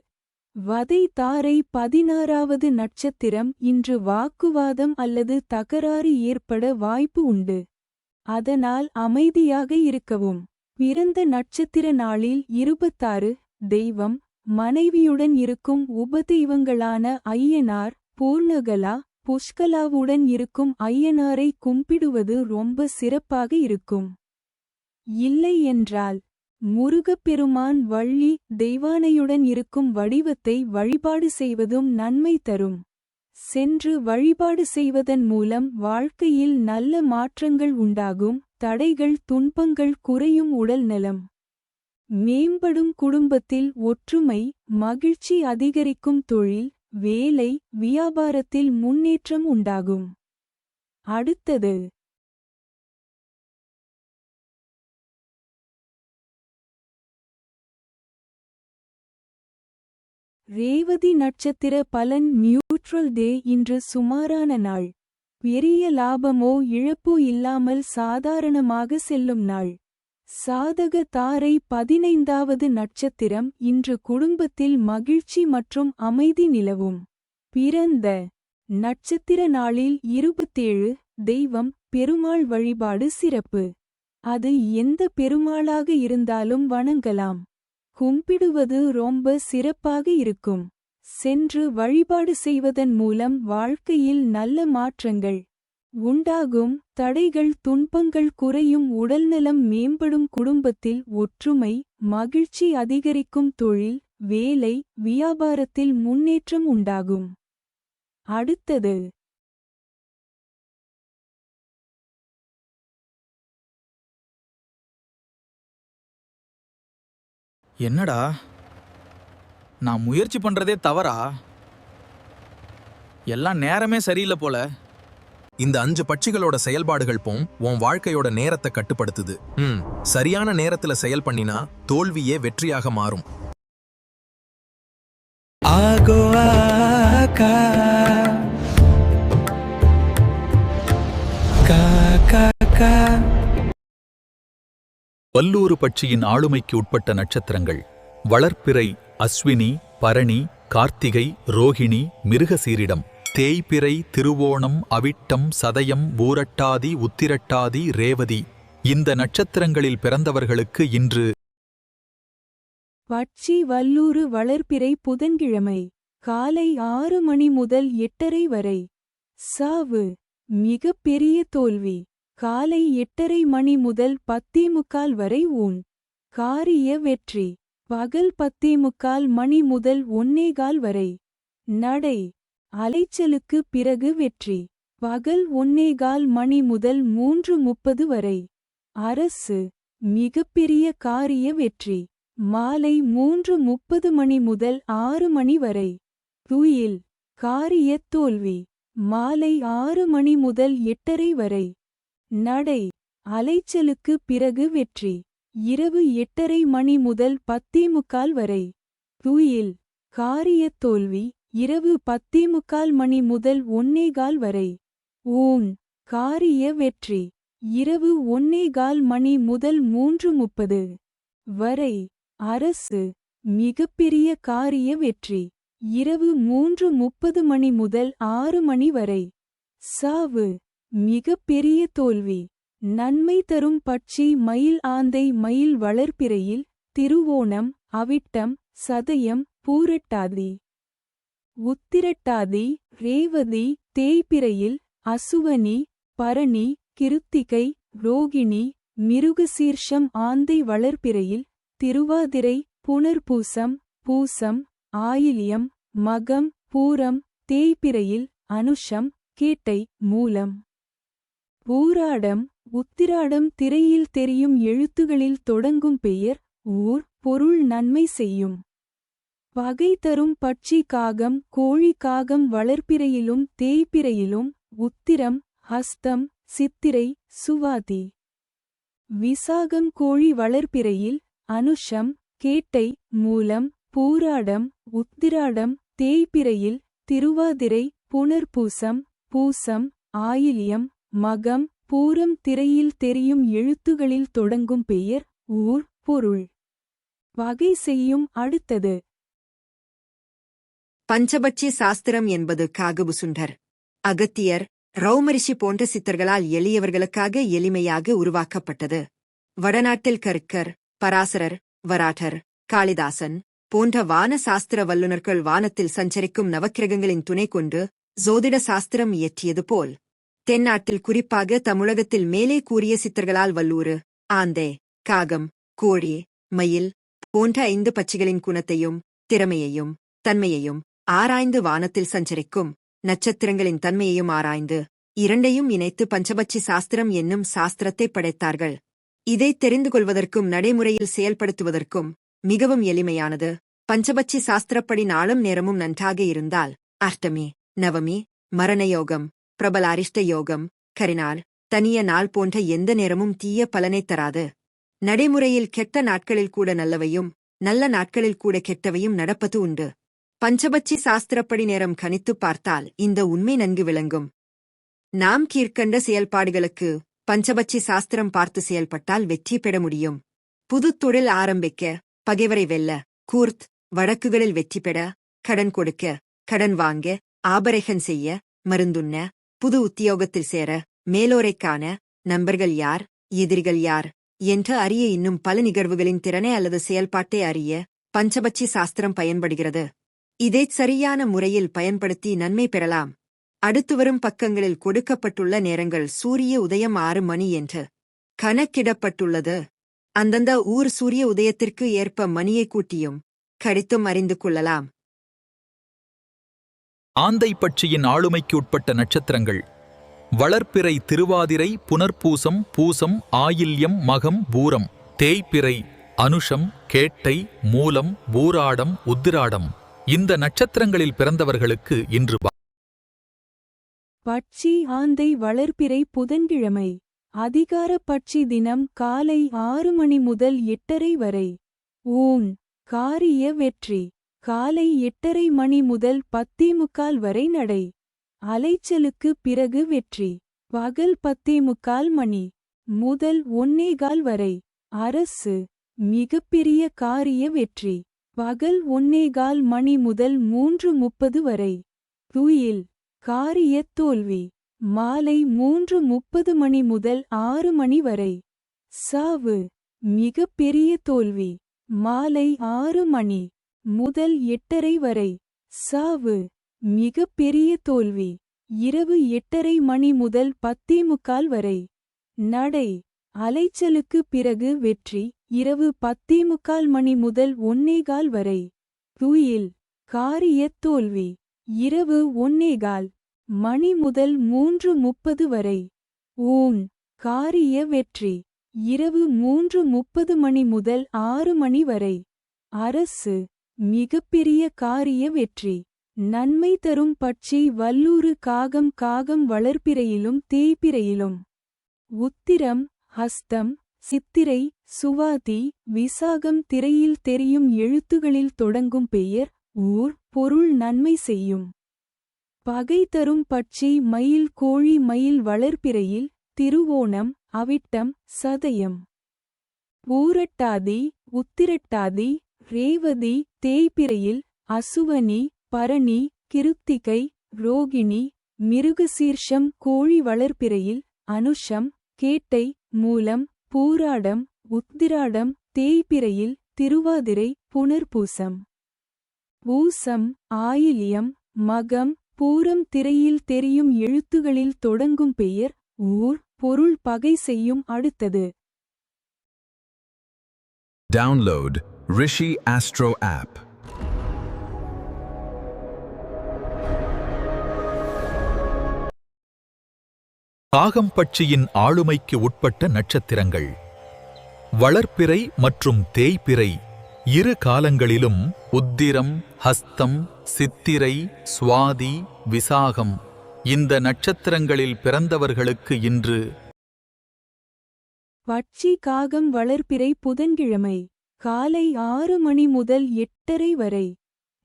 வதை தாரை 16வது நட்சத்திரம். இன்று வாக்குவாதம் அல்லது தகராறு ஏற்பட வாய்ப்பு உண்டு. அதனால் அமைதியாக இருக்கவும். பிறந்த நட்சத்திர நாளில் 26 தெய்வம் மனைவியுடன் இருக்கும் உபதெய்வங்களான ஐயனார் பூர்ணகலா புஷ்கலாவுடன் இருக்கும் ஐயனாரை கும்பிடுவது ரொம்ப சிறப்பாக இருக்கும். இல்லை என்றால் முருகப்பெருமான் வள்ளி தெய்வானையுடன் இருக்கும் வடிவத்தை வழிபாடு செய்வதும் நன்மை தரும். சென்று வழிபாடு செய்வதன் மூலம் வாழ்க்கையில் நல்ல மாற்றங்கள் உண்டாகும். தடைகள் துன்பங்கள் குறையும். உடல்நலம் மேம்படும். குடும்பத்தில் ஒற்றுமை மகிழ்ச்சி அதிகரிக்கும். தொழில் வேலை வியாபாரத்தில் முன்னேற்றம் உண்டாகும். அடுத்தது ரேவதி நட்சத்திர பலன் நியூட்ரல் டே. இன்று சுமாரான நாள். பெரிய லாபமோ இழப்போ இல்லாமல் சாதாரணமாக செல்லும் நாள். சாதக தாரை 15வது நட்சத்திரம். இன்று குடும்பத்தில் மகிழ்ச்சி மற்றும் அமைதி நிலவும். பிறந்த நட்சத்திர நாளில் 27. தெய்வம் பெருமாள் வழிபாடு சிறப்பு. அது எந்த பெருமாளாக இருந்தாலும் வணங்கலாம். கும்பிடுவது ரொம்ப சிறப்பாக இருக்கும். சென்று வழிபாடு செய்வதன் மூலம் வாழ்க்கையில் நல்ல மாற்றங்கள் உண்டாகும். தடைகள் துன்பங்கள் குறையும். உடல்நலம் மேம்படும். குடும்பத்தில் ஒற்றுமை மகிழ்ச்சி அதிகரிக்கும். தொழில் வேலை வியாபாரத்தில் முன்னேற்றம் உண்டாகும். அடுத்தது என்னடா, நான் முயற்சி பண்றதே தவறா? எல்லாம் நேரமே சரியில்லை போல. இந்த 5 பட்சிகளோட செயல்பாடுகள் உன் வாழ்க்கையோட நேரத்தை கட்டுப்படுத்துது. சரியான நேரத்துல செயல் பண்ணினா தோல்வியே வெற்றியாக மாறும். வல்லூறு பட்சியின் ஆளுமைக்கு உட்பட்ட நட்சத்திரங்கள்: வளர்ப்பிறை, அஸ்வினி, பரணி, கார்த்திகை, ரோகிணி, மிருகசீரிடம். தேய்பிறை, திருவோணம், அவிட்டம், சதயம், பூரட்டாதி, உத்திரட்டாதி, ரேவதி. இந்த நட்சத்திரங்களில் பிறந்தவர்களுக்கு இன்று பட்சி வல்லூறு வளர்ப்பிறை புதன்கிழமை காலை 6 மணி முதல் 8:30 வரை. சாவு மிகப் பெரிய தோல்வி. காலை 8:30 மணி முதல் 10:45 வரை. காரிய வெற்றி பகல் 10:45 மணி முதல் 1:15 வரை. நடை அலைச்சலுக்கு பிறகு வெற்றி பகல் 1:15 மணி முதல் 3:30 வரை. அரசு மிகப்பெரிய காரிய வெற்றி மாலை 3:30 மணி முதல் 6 மணி வரை. துயில் காரிய தோல்வி மாலை 6 மணி முதல் 8:30 வரை. நடை அலைச்சலுக்கு பிறகு வெற்றி இரவு 8:30 மணி முதல் 10:45 வரை. துயில் காரிய தோல்வி இரவு 10:45 மணி முதல் 1:15 வரை. காரிய வெற்றி இரவு 1:15 மணி முதல் 3:30 வரை. அரசு மிகப்பெரிய காரிய வெற்றி இரவு 3:30 மணி முதல் 6 மணி வரை. சாவு மிகப்பெரிய தோல்வி. நன்மை தரும் பட்சி மயில் ஆந்தை மயில் வளர்ப்பிறையில் திருவோணம், அவிட்டம், சதயம், பூரட்டாதி, உத்திரட்டாதி, ரேவதி. தேய்பிறையில் அசுவனி, பரணி, கிருத்திகை, ரோகிணி, மிருகசீர்ஷம். ஆந்தை வளர்ப்பிறையில் திருவாதிரை, புனர்பூசம், பூசம், ஆயில்யம், மகம், பூரம். தேய்பிறையில் அனுஷம், கேட்டை, மூலம், பூராடம், உத்திராடம். திரையில் தெரியும் எழுத்துகளில் தொடங்கும் பெயர் ஊர் பொருள் நன்மை செய்யும். பகை தரும் பட்சி காகம் கோழி. காகம் வளர்ப்பிறையிலும் தேய்பிறையிலும் உத்திரம், ஹஸ்தம், சித்திரை, சுவாதி, விசாகம். கோழி வளர்ப்பிறையில் அனுஷம், கேட்டை, மூலம், பூராடம், உத்திராடம். தேய்பிறையில் திருவாதிரை, புனர்பூசம், பூசம், ஆயில்யம், மகம், பூரம். திரையில் தெரியும் எழுத்துகளில் தொடங்கும் பெயர் ஊர் பொருள் வகை செய்யும். அடுத்தது பஞ்சபட்சி சாஸ்திரம் என்பது காகபுசுண்டர், அகத்தியர், ரௌமரிஷி போன்ற சித்தர்களால் எளியவர்களுக்காக எளிமையாக உருவாக்கப்பட்டது. வடநாட்டில் கருக்கர், பராசரர், வராட்டர், காளிதாசன் போன்ற வான சாஸ்திர வல்லுநர்கள் வானத்தில் சஞ்சரிக்கும் நவக்கிரகங்களின் துணை கொண்டு ஜோதிட சாஸ்திரம் இயற்றியது போல், தென்னாட்டில் குறிப்பாக தமிழகத்தில் மேலே கூறிய சித்தர்களால் வல்லூறு, ஆந்தை, காகம், கோழி, மயில் போன்ற 5 பட்சிகளின் குணத்தையும் திறமையையும் தன்மையையும் ஆராய்ந்து வானத்தில் சஞ்சரிக்கும் நட்சத்திரங்களின் தன்மையையும் ஆராய்ந்து இரண்டையும் இணைத்து பஞ்சபட்சி சாஸ்திரம் என்னும் சாஸ்திரத்தை படைத்தார்கள். இதை தெரிந்து கொள்வதற்கும் நடைமுறையில் செயல்படுத்துவதற்கும் மிகவும் எளிமையானது. பஞ்சபட்சி சாஸ்திரப்படி நாளும் நேரமும் நன்றாக இருந்தால் அஷ்டமி, நவமி, மரணயோகம், பிரபல அரிஷ்ட யோகம், கரிநாள், தனிய நாள் போன்ற எந்த நேரமும் தீய பலனைத் தராது. நடைமுறையில் கெட்ட நாட்களில் கூட நல்லவையும் நல்ல நாட்களில் கூட கெட்டவையும் நடப்பது உண்டு. பஞ்சபட்சி சாஸ்திரப்படி நேரம் கணித்துப் பார்த்தால் இந்த உண்மை நன்கு விளங்கும். நாம் கீழ்க்கண்ட செயல்பாடுகளுக்கு பஞ்சபட்சி சாஸ்திரம் பார்த்து செயல்பட்டால் வெற்றி பெற முடியும். புது தொழில் ஆரம்பிக்க, பகைவரை வெல்ல, கூர்த் வழக்குகளில் வெற்றி பெற, கடன் கொடுக்க, கடன் வாங்க, ஆபரேஷன் செய்ய, மருந்துண்ண, புது உத்தியோகத்தில் சேர, மேலோரைக் காண, நண்பர்கள் யார், எதிரிகள் யார் என்று அறிய, இன்னும் பல நிகழ்வுகளின் திறனை அல்லது செயல்பாட்டை அறிய பஞ்சபட்சி சாஸ்திரம் பயன்படுகிறது. இதைச் சரியான முறையில் பயன்படுத்தி நன்மை பெறலாம். அடுத்து வரும் பக்கங்களில் கொடுக்கப்பட்டுள்ள நேரங்கள் சூரிய உதயம் 6 மணி என்று கணக்கிடப்பட்டுள்ளது. அந்தந்த ஊர் சூரிய உதயத்திற்கு ஏற்ப மணியை கூட்டியும் கடித்தும் அறிந்து கொள்ளலாம். ஆந்தை பட்சியின் ஆளுமைக்கு உட்பட்ட நட்சத்திரங்கள்: வளர்ப்பிறை திருவாதிரை புனர்பூசம் பூசம் ஆயில்யம் மகம் பூரம். தேய்பிறை அனுஷம் கேட்டை மூலம் பூராடம் உத்திராடம். இந்த நட்சத்திரங்களில் பிறந்தவர்களுக்கு இன்று பட்சி ஆந்தை வளர்ப்பிறை புதன்கிழமை. அதிகார பட்சி தினம் காலை 6 மணி முதல் 8:30 வரை. ஊன் காரிய வெற்றி. காலை 8:30 மணி முதல் 10:45 வரை நடை. அலைச்சலுக்கு பிறகு வெற்றி. பகல் 10:45 மணி முதல் 1:15 வரை. அரசு மிகப்பெரிய காரிய வெற்றி. பகல் 1:15 மணி முதல் 3:30 வரை. துயில் காரிய தோல்வி. மாலை 3:30 மணி முதல் 6 மணி வரை. சாவு மிகப்பெரிய தோல்வி. மாலை 6 மணி முதல் 8:30 வரை. சாவு மிகப்பெரிய தோல்வி. இரவு 8:30 மணி முதல் 10:45 வரை. நடை அலைச்சலுக்கு பிறகு வெற்றி. இரவு 10:45 மணி முதல் 1:15 வரை. துயில் காரிய தோல்வி. இரவு 1:15 மணி முதல் 3:30 வரை. ஊன் காரிய வெற்றி. இரவு 3:30 மணி முதல் 6 மணி வரை. அரசு மிகப்பெரிய காரிய வெற்றி. நன்மை தரும் பட்சி வல்லூறு காகம். காகம் வளர்ப்பிறையிலும் தேய்பிறையிலும். உத்திரம் ஹஸ்தம் சித்திரை சுவாதி விசாகம் திரையில் தெரியும் எழுத்துகளில் தொடங்கும் பெயர் ஊர் பொருள் நன்மை செய்யும். பகை தரும் பட்சி மயில் கோழி. மயில் வளர்ப்பிறையில் திருவோணம் அவிட்டம் சதயம். பூரட்டாதி உத்திரட்டாதி ரேவதி தேய்பிறையில் அசுவனி பரணி கிருத்திகை ரோகிணி மிருகசீர்ஷம். கோழி வளர்ப்பிறையில் அனுஷம் கேட்டை மூலம் பூராடம் உத்திராடம். தேய்பிறையில் திருவாதிரை புனர்பூசம். பூசம் ஆயில்யம் மகம் பூரம். திரையில் தெரியும் எழுத்துகளில் தொடங்கும் பெயர் ஊர் பொருள் பகை செய்யும். அடுத்தது Download Rishi Astro app. காகம் பட்சியின் ஆளுமைக்கு உட்பட்ட நட்சத்திரங்கள்: வளர்ப்பிறை மற்றும் தேய்பிறை. இரு காலங்களிலும் உத்திரம் ஹஸ்தம் சித்திரை சுவாதி விசாகம். இந்த நட்சத்திரங்களில் பிறந்தவர்களுக்கு இன்று பட்சி காகம் வளர்ப்பிறை புதன்கிழமை. காலை 6 மணி முதல் 8:30 வரை.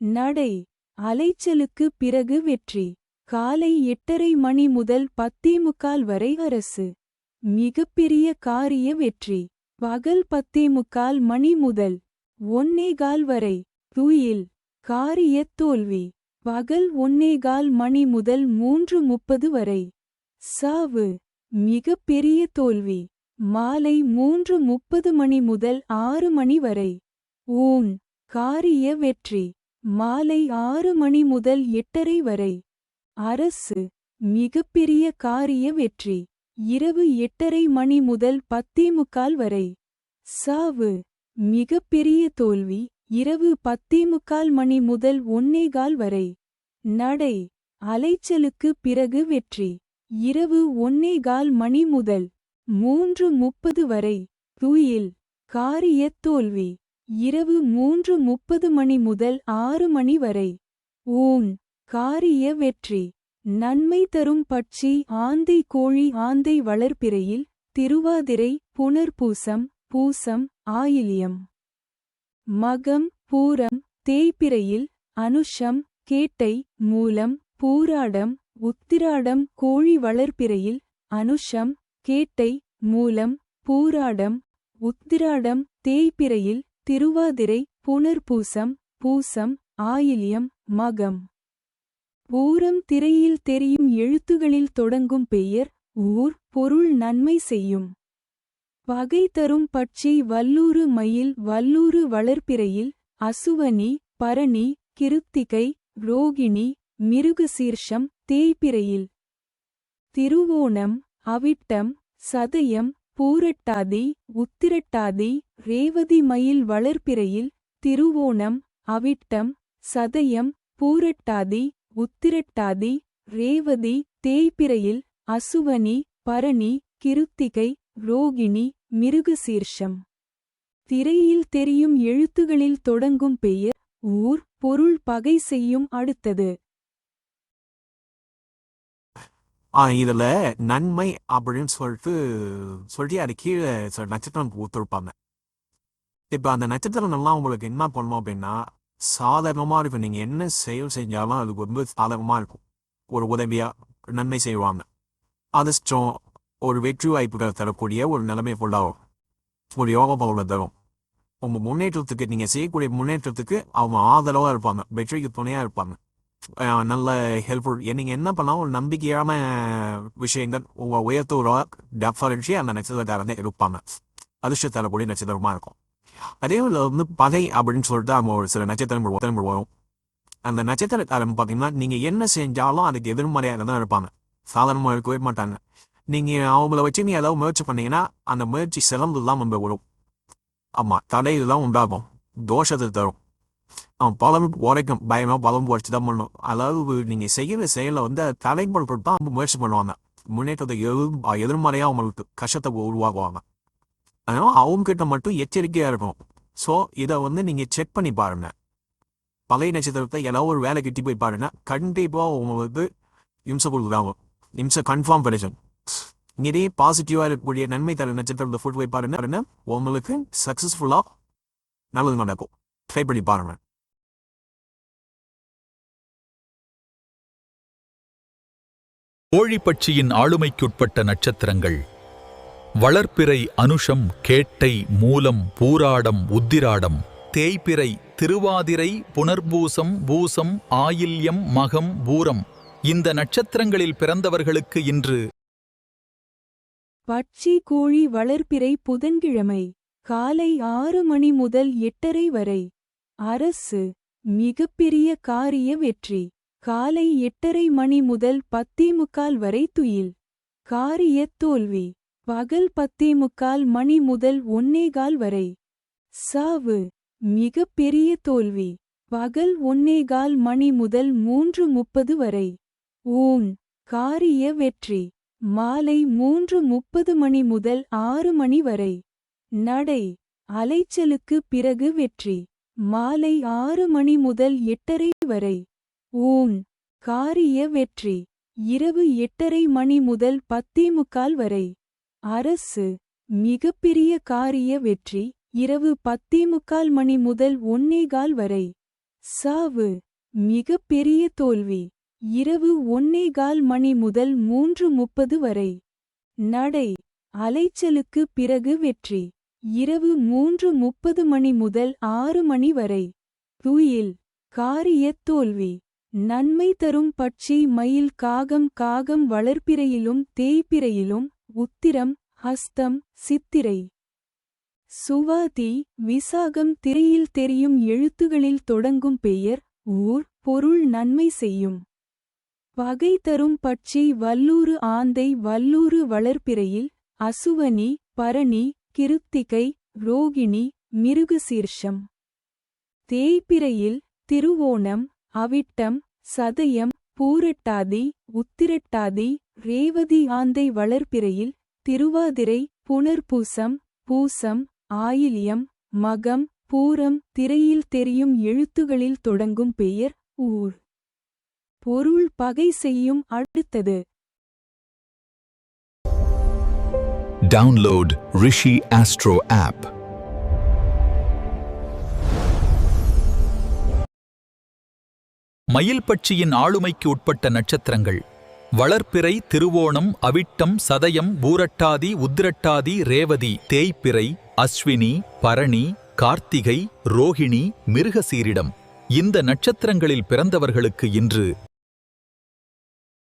நடை அலைச்சலுக்கு பிறகு வெற்றி. காலை 8:30 மணி முதல் 10:45 வரை. அரசு மிகப்பெரிய காரிய வெற்றி. பகல் 10:45 மணி முதல் 1:15 வரை. துயில் காரிய தோல்வி. பகல் 1:15 மணி முதல் 3:30 வரை. சாவு மிகப்பெரிய தோல்வி. மாலை 3:30 மணி முதல் 6 மணி வரை. ஊன் காரிய வெற்றி. மாலை 6 மணி முதல் 8:30 வரை. அரசு மிகப்பெரிய காரிய வெற்றி. இரவு 8:30 மணி முதல் 10:45 வரை. சாவு மிகப்பெரிய தோல்வி. இரவு 10:45 மணி முதல் 1:15 வரை. நடை அலைச்சலுக்கு பிறகு வெற்றி. இரவு 1:15 மணி முதல் 3:30 வரை. துயில் காரிய தோல்வி. இரவு 3:30 மணி முதல் 6 மணி வரை. ஊன் காரிய வெற்றி. நன்மை தரும் பட்சி ஆந்தை கோழி ஆந்தை வளர்பிறையில் திருவாதிரை புனர்பூசம் பூசம் ஆயில்யம் மகம் பூரம் தேய்பிறையில் அனுஷம் கேட்டை மூலம் பூராடம் உத்திராடம் கோழி வளர்பிறையில் அனுஷம் கேட்டை மூலம் பூராடம் உத்திராடம் தேய்பிறையில் திருவாதிரை புனர்பூசம் பூசம் ஆயில்யம் மகம் பூரம் திரையில் தெரியும் எழுத்துகளில் தொடங்கும் பெயர் ஊர் பொருள் நன்மை செய்யும். பகை தரும் பட்சி வல்லூறு மயில் வல்லூறு வளர்பிறையில் அசுவனி பரணி கிருத்திகை ரோகிணி மிருகசீர்ஷம் தேய்பிறையில் திருவோணம் அவிட்டம் சதயம் பூரட்டாதி உத்திரட்டாதி ரேவதி மயில் வளர்பிறையில் திருவோணம் அவிட்டம் சதயம் பூரட்டாதி உத்திரட்டாதி ரேவதி தேய்பிறையில் அசுவனி பரணி கிருத்திகை ரோகிணி மிருகசீர்ஷம். திரையில் தெரியும் எழுத்துகளில் தொடங்கும் பெயர் ஊர் பொருள் பகை செய்யும். அடுத்தது இதுல நன்மை அப்படின்னு சொல்லிட்டு அது கீழே சில நட்சத்திரம் ஊத்திருப்பாங்க. இப்ப அந்த நட்சத்திரம் எல்லாம் உங்களுக்கு என்ன பண்ணணும் அப்படின்னா, சாதாரணமா இருக்கும். நீங்க என்ன செயல் செஞ்சாலும் அதுக்கு ரொம்ப சாதகமா இருக்கும். ஒரு உதவியா நன்மை செய்வாங்க. அதிர்ஷ்டம் ஒரு வெற்றி வாய்ப்புகள் தரக்கூடிய ஒரு நிலைமை ஃபுல்லாகும். ஒரு யோக பலனை தரும். உங்க முன்னேற்றத்துக்கு நீங்க செய்யக்கூடிய முன்னேற்றத்துக்கு அவங்க ஆதரவா இருப்பாங்க, வெற்றிக்கு துணையா இருப்பாங்க, நல்ல ஹெல்ப்ஃபுல். நீங்க என்ன பண்ணாலும் ஒரு நம்பிக்கையான விஷயங்கள் உங்க உயர்த்தூரா டெஃபரன்ஸி அந்த நட்சத்திரக்காரங்க இருப்பாங்க. அதிர்ஷ்டம் தரக்கூடிய நட்சத்திரமா இருக்கும். அதே பகை அப்படின்னு சொல்லிட்டு அவங்க ஒரு சில நட்சத்திரங்கள் வரும். அந்த நட்சத்திரக்காரன் பார்த்தீங்கன்னா நீங்க என்ன செஞ்சாலும் அதுக்கு எதிர்மறையாக தான் இருப்பாங்க. சாதாரணமாக இருக்கவே மாட்டாங்க. நீங்க அவங்கள வச்சு நீங்க ஏதாவது முயற்சி பண்ணீங்கன்னா அந்த முயற்சி சிறந்துலாம் நம்ம வரும். ஆமா, தடையெல்லாம் உண்டாகும், தோஷத்தை தரும். பலம் உரைக்கும், பயமா பலம் உரைச்சு தான் பண்ணணும். அதாவது நீங்க செய்கிற செயலை தலைப்படுத்த அவங்க முயற்சி பண்ணுவாங்க. முன்னேற்றத்தை எதிர்மறையா அவங்களுக்கு கஷ்டத்தை உருவாக்குவாங்க. அதனால அவங்க கிட்ட மட்டும் எச்சரிக்கையா இருக்கும். ஸோ இதை நீங்க செக் பண்ணி பாருங்க. பழைய நட்சத்திரத்தை ஏதாவது ஒரு வேலை கிட்டி போய் பாருங்க, கண்டிப்பா உங்களுக்கு இம்சை கொடுக்குறாங்க. இம்சை கன்ஃபார்ம் கிடைக்கும். இதே பாசிட்டிவா இருக்கக்கூடிய நன்மை தர நட்சத்திரத்தை ஃபுட் போய் பாருங்க, உங்களுக்கு சக்சஸ்ஃபுல்லா நல்லது நடக்கும். ட்ரை பண்ணி பாருங்க. கோழிப்பட்சியின் ஆளுமைக்குட்பட்ட நட்சத்திரங்கள் வளர்பிறை அனுஷம் கேட்டை மூலம் பூராடம் உத்திராடம் தேய்பிறை திருவாதிரை புனர்பூசம் பூசம் ஆயில்யம் மகம் பூரம். இந்த நட்சத்திரங்களில் பிறந்தவர்களுக்கு இன்று பட்சி கோழி வளர்பிறை புதன்கிழமை காலை 6 மணி முதல் 8:30 வரை. அரசு மிகப்பெரிய காரிய வெற்றி. காலை 8:30 மணி முதல் 10:45 வரை துயில். காரிய தோல்வி பகல் 10:45 மணி முதல் 1:15 வரை. சாவு மிகப்பெரிய தோல்வி பகல் 1:15 மணி முதல் 3:30 வரை. ஊன் காரிய வெற்றி மாலை 3:30 மணி முதல் 6 மணி வரை. நடை அலைச்சலுக்கு பிறகு வெற்றி மாலை 6 மணி முதல் 8:30 வரை. ஊன் காரிய வெற்றி இரவு 8:30 மணி முதல் 10:45 வரை. அரசு மிகப்பெரிய காரிய வெற்றி இரவு 10:45 மணி முதல் 1:15 வரை. சாவு மிகப்பெரிய தோல்வி இரவு 1:15 மணி முதல் 3:30 வரை. நடை அலைச்சலுக்கு பிறகு வெற்றி இரவு 3:30 மணி முதல் 6 மணி வரை. துயில் காரிய தோல்வி நன்மை தரும் பட்சி மயில் காகம் காகம் வளர்பிறையிலும் தேய்பிறையிலும் உத்திரம் ஹஸ்தம் சித்திரை சுவாதி விசாகம் திரையில் தெரியும் எழுத்துகளில் தொடங்கும் பெயர் ஊர் பொருள் நன்மை செய்யும். பகை தரும் பட்சி வல்லூறு ஆந்தை வல்லூறு வளர்பிறையில் அசுவனி பரணி கிருத்திகை ரோகிணி மிருகசீர்ஷம் தேய்பிறையில் திருவோணம் அவிட்டம் சதயம் பூரட்டாதி உத்திரட்டாதி ரேவதி ஆந்தை வளர்பிறையில் திருவாதிரை புனர்பூசம் பூசம் ஆயில்யம் மகம் பூரம் திரையில் தெரியும் எழுத்துகளில் தொடங்கும் பெயர் ஊர். பொருள் பகை செய்யும் அடுத்தது. Download Rishi Astro app. மயில் பட்சியின் ஆளுமைக்கு உட்பட்ட நட்சத்திரங்கள் வளர்பிறை, திருவோணம், அவிட்டம், சதயம், பூரட்டாதி, உத்திரட்டாதி, ரேவதி, தேய்பிறை, அஸ்வினி, பரணி, கார்த்திகை, ரோகிணி, மிருகசீரிடம். இந்த நட்சத்திரங்களில் பிறந்தவர்களுக்கு இன்று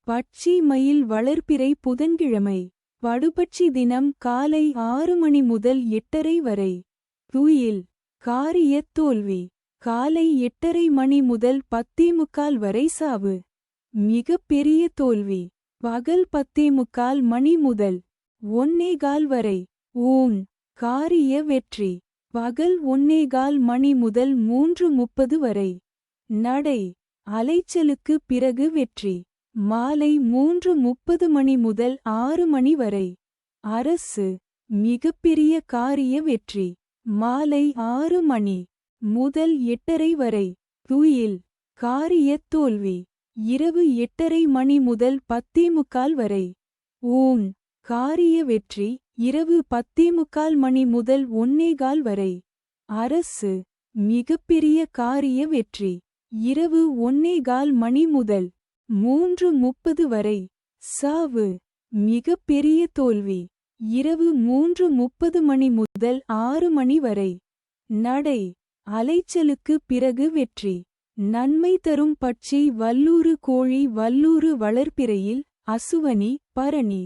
பட்சி மயில் வளர்பிறை புதன்கிழமை. படுபட்சி தினம் காலை 6 மணி முதல் 8:30 வரை. துயில் காரியத் தோல்வி. காலை 8:30 மணி முதல் 10:45 வரை சாவு. மிகப் பெரிய தோல்வி. பகல் 10:45 மணி முதல் 1:15 வரை. ஊன் காரிய வெற்றி. பகல் 1:15 மணி முதல் 3:30 வரை. நடை அலைச்சலுக்கு பிறகு வெற்றி. மாலை 3:30 மணி முதல் 6 மணி வரை. அரசு மிகப்பெரிய காரிய வெற்றி. மாலை 6 மணி முதல் 8:30 வரை. துயில் காரியத் தோல்வி. இரவு 8:30 மணி முதல் 10:45 வரை. ஊன் காரிய வெற்றி. இரவு 10:45 மணி முதல் 1:15 வரை. அரசு மிகப்பெரிய காரிய வெற்றி. இரவு 1:15 மணி முதல் 3:30 வரை. சாவு மிகப்பெரிய தோல்வி. இரவு 3:30 மணி முதல் 6 மணி வரை. நடை அலைச்சலுக்கு பிறகு வெற்றி. நன்மை தரும் பட்சி வல்லூறு கோழி. வல்லூறு வளர்பிறையில் அசுவனி, பரணி,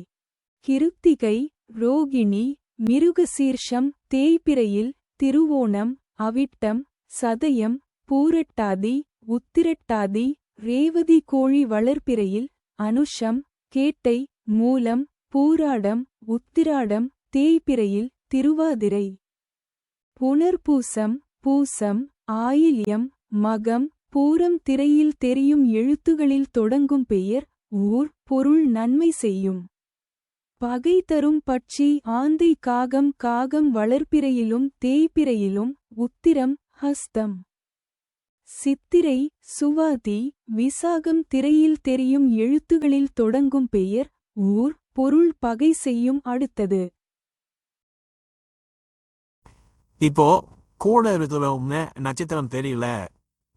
கிருத்திகை, ரோகிணி, மிருகசீர்ஷம். தேய்பிறையில் திருவோணம், அவிட்டம், சதயம், பூரட்டாதி, உத்திரட்டாதி, ரேவதி. கோழி வளர்பிறையில் அனுஷம், கேட்டை, மூலம், பூராடம், உத்திராடம். தேய்பிறையில் திருவாதிரை, புனர்பூசம், பூசம், ஆயில்யம், மகம், பூரம். திரையில் தெரியும் எழுத்துகளில் தொடங்கும் பெயர் ஊர். பொருள் நன்மை செய்யும். பகை தரும் பட்சி ஆந்தை, காகம். காகம் வளர்பிறையிலும் தேய்பிறையிலும் உத்திரம், ஹஸ்தம், சித்திரை, சுவாதி, விசாகம். திரையில் தெரியும் எழுத்துகளில் தொடங்கும் பெயர் ஊர். பொருள் பகை செய்யும் அடுத்தது. இப்போ கூட இருக்கிற நட்சத்திரம் தெரியல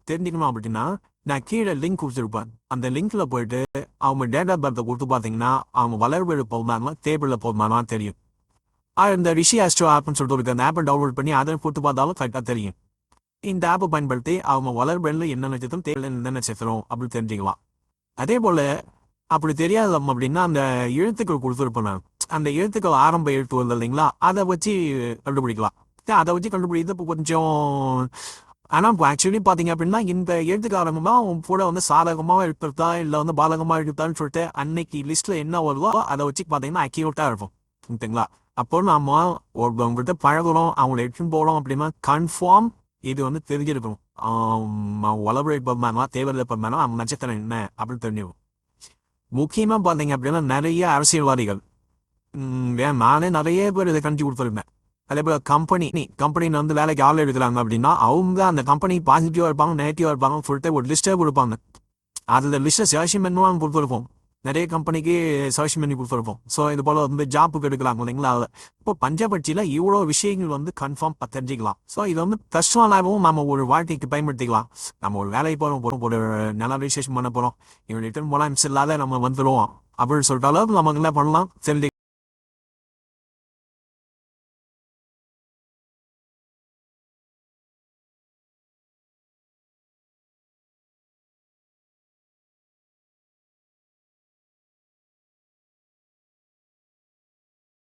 தெரிஞ்சுக்கணும் அப்படின்னா நான் கீழே லிங்க் கொடுத்துருப்பேன். அந்த லிங்க்ல போயிட்டு அவங்க டேட் ஆஃப் பர்த்தை கொடுத்து பார்த்தீங்கன்னா அவங்க வளர்வெழு போகுமானா டேபிளில் போகுமானா தெரியும். இந்த ரிஷி ஆஸ்ட்ரோ ஆப்னு சொல்லிட்டு இருக்கு. அந்த ஆப்பை டவுன்லோட் பண்ணி அதை கொடுத்து பார்த்தாலும் கரெக்டாக தெரியும். இந்த ஆப்பை பயன்படுத்தி அவங்க வளர்வெளில் என்ன நட்சத்திரம் தேவையில்லை என்ன நட்சத்திரம் அப்படி தெரிஞ்சுக்கலாம். அதே போல அப்படி தெரியாது அப்படின்னா அந்த எழுத்துக்கள் கொடுத்துருப்பேன் நான். அந்த எழுத்துக்கள் ஆரம்ப எழுத்து வருது இல்லைங்களா, அதை வச்சு கண்டுபிடிக்கலாம். அதை வச்சு கண்டுபிடிக்கிறது இப்போ கொஞ்சம். ஆனால் இப்போ ஆக்சுவலி பார்த்தீங்க அப்படின்னா இந்த எழுத்துக்கு ஆரம்பமாக அவங்க கூட வந்து சாதகமாக எழுத்துட்டா இல்லை வந்து பாதகமாக எழுத்தான்னு சொல்லிட்டு அன்னைக்கு லிஸ்ட்டில் என்ன வருதோ அதை வச்சு பார்த்தீங்கன்னா அக்யூரேட்டாக இருக்கும். ஓகேங்களா? அப்போ நம்ம ஒருத்தவங்ககிட்ட பழகுறோம், அவங்கள எடுத்துன்னு போகிறோம் அப்படின்னா கன்ஃபார்ம் இது வந்து தெரிஞ்சிருக்கணும். வளர்பிறை பருமானா தேவையில்லை பருமானா அவங்க நட்சத்திரம் என்ன அப்படின்னு தெரிஞ்சுக்கணும். முக்கியமாக பார்த்தீங்க அப்படின்னா நிறைய அரசியல்வாதிகள் நானே நிறைய பேர் இதை கண்டிச்சு கொடுத்துருந்தேன். அதே போல் கம்பெனின்னு வந்து வேலைக்கு ஆள் எடுக்கிறாங்க அப்படின்னா அவங்க அந்த கம்பெனி பாசிட்டிவாக இருப்பாங்க நெகட்டிவாக இருப்பாங்கன்னு சொல்லிட்டு ஒரு லிஸ்ட்டே கொடுப்பாங்க. அதில் லிஸ்ட்டை சர்ச் பண்ணுவாங்க கொடுத்துருப்போம். நிறைய கம்பெனிக்கு சர்ச் பண்ணி கொடுத்துருப்போம். ஸோ இது போல் வந்து ஜாப்புக்கு எடுக்கலாங்க இல்லைங்களா. இப்போ பஞ்சபட்சியில் இவ்வளோ விஷயங்கள் வந்து கன்ஃபார்ம் தெரிஞ்சிக்கலாம். ஸோ இது வந்து கஷ்டமாகவும் நம்ம ஒரு வாழ்க்கைக்கு பயன்படுத்திக்கலாம். நம்ம ஒரு வேலைக்கு போகிறோம், ஒரு நல்ல ரிசர்ச் பண்ண போகிறோம், இவங்க ரிட்டர்ன் போனால் மிஸ் இல்லாத நம்ம வந்துடுவோம் அப்படின்னு சொல்லிட்டாலும் நமக்கு என்ன பண்ணலாம் தெரிஞ்சு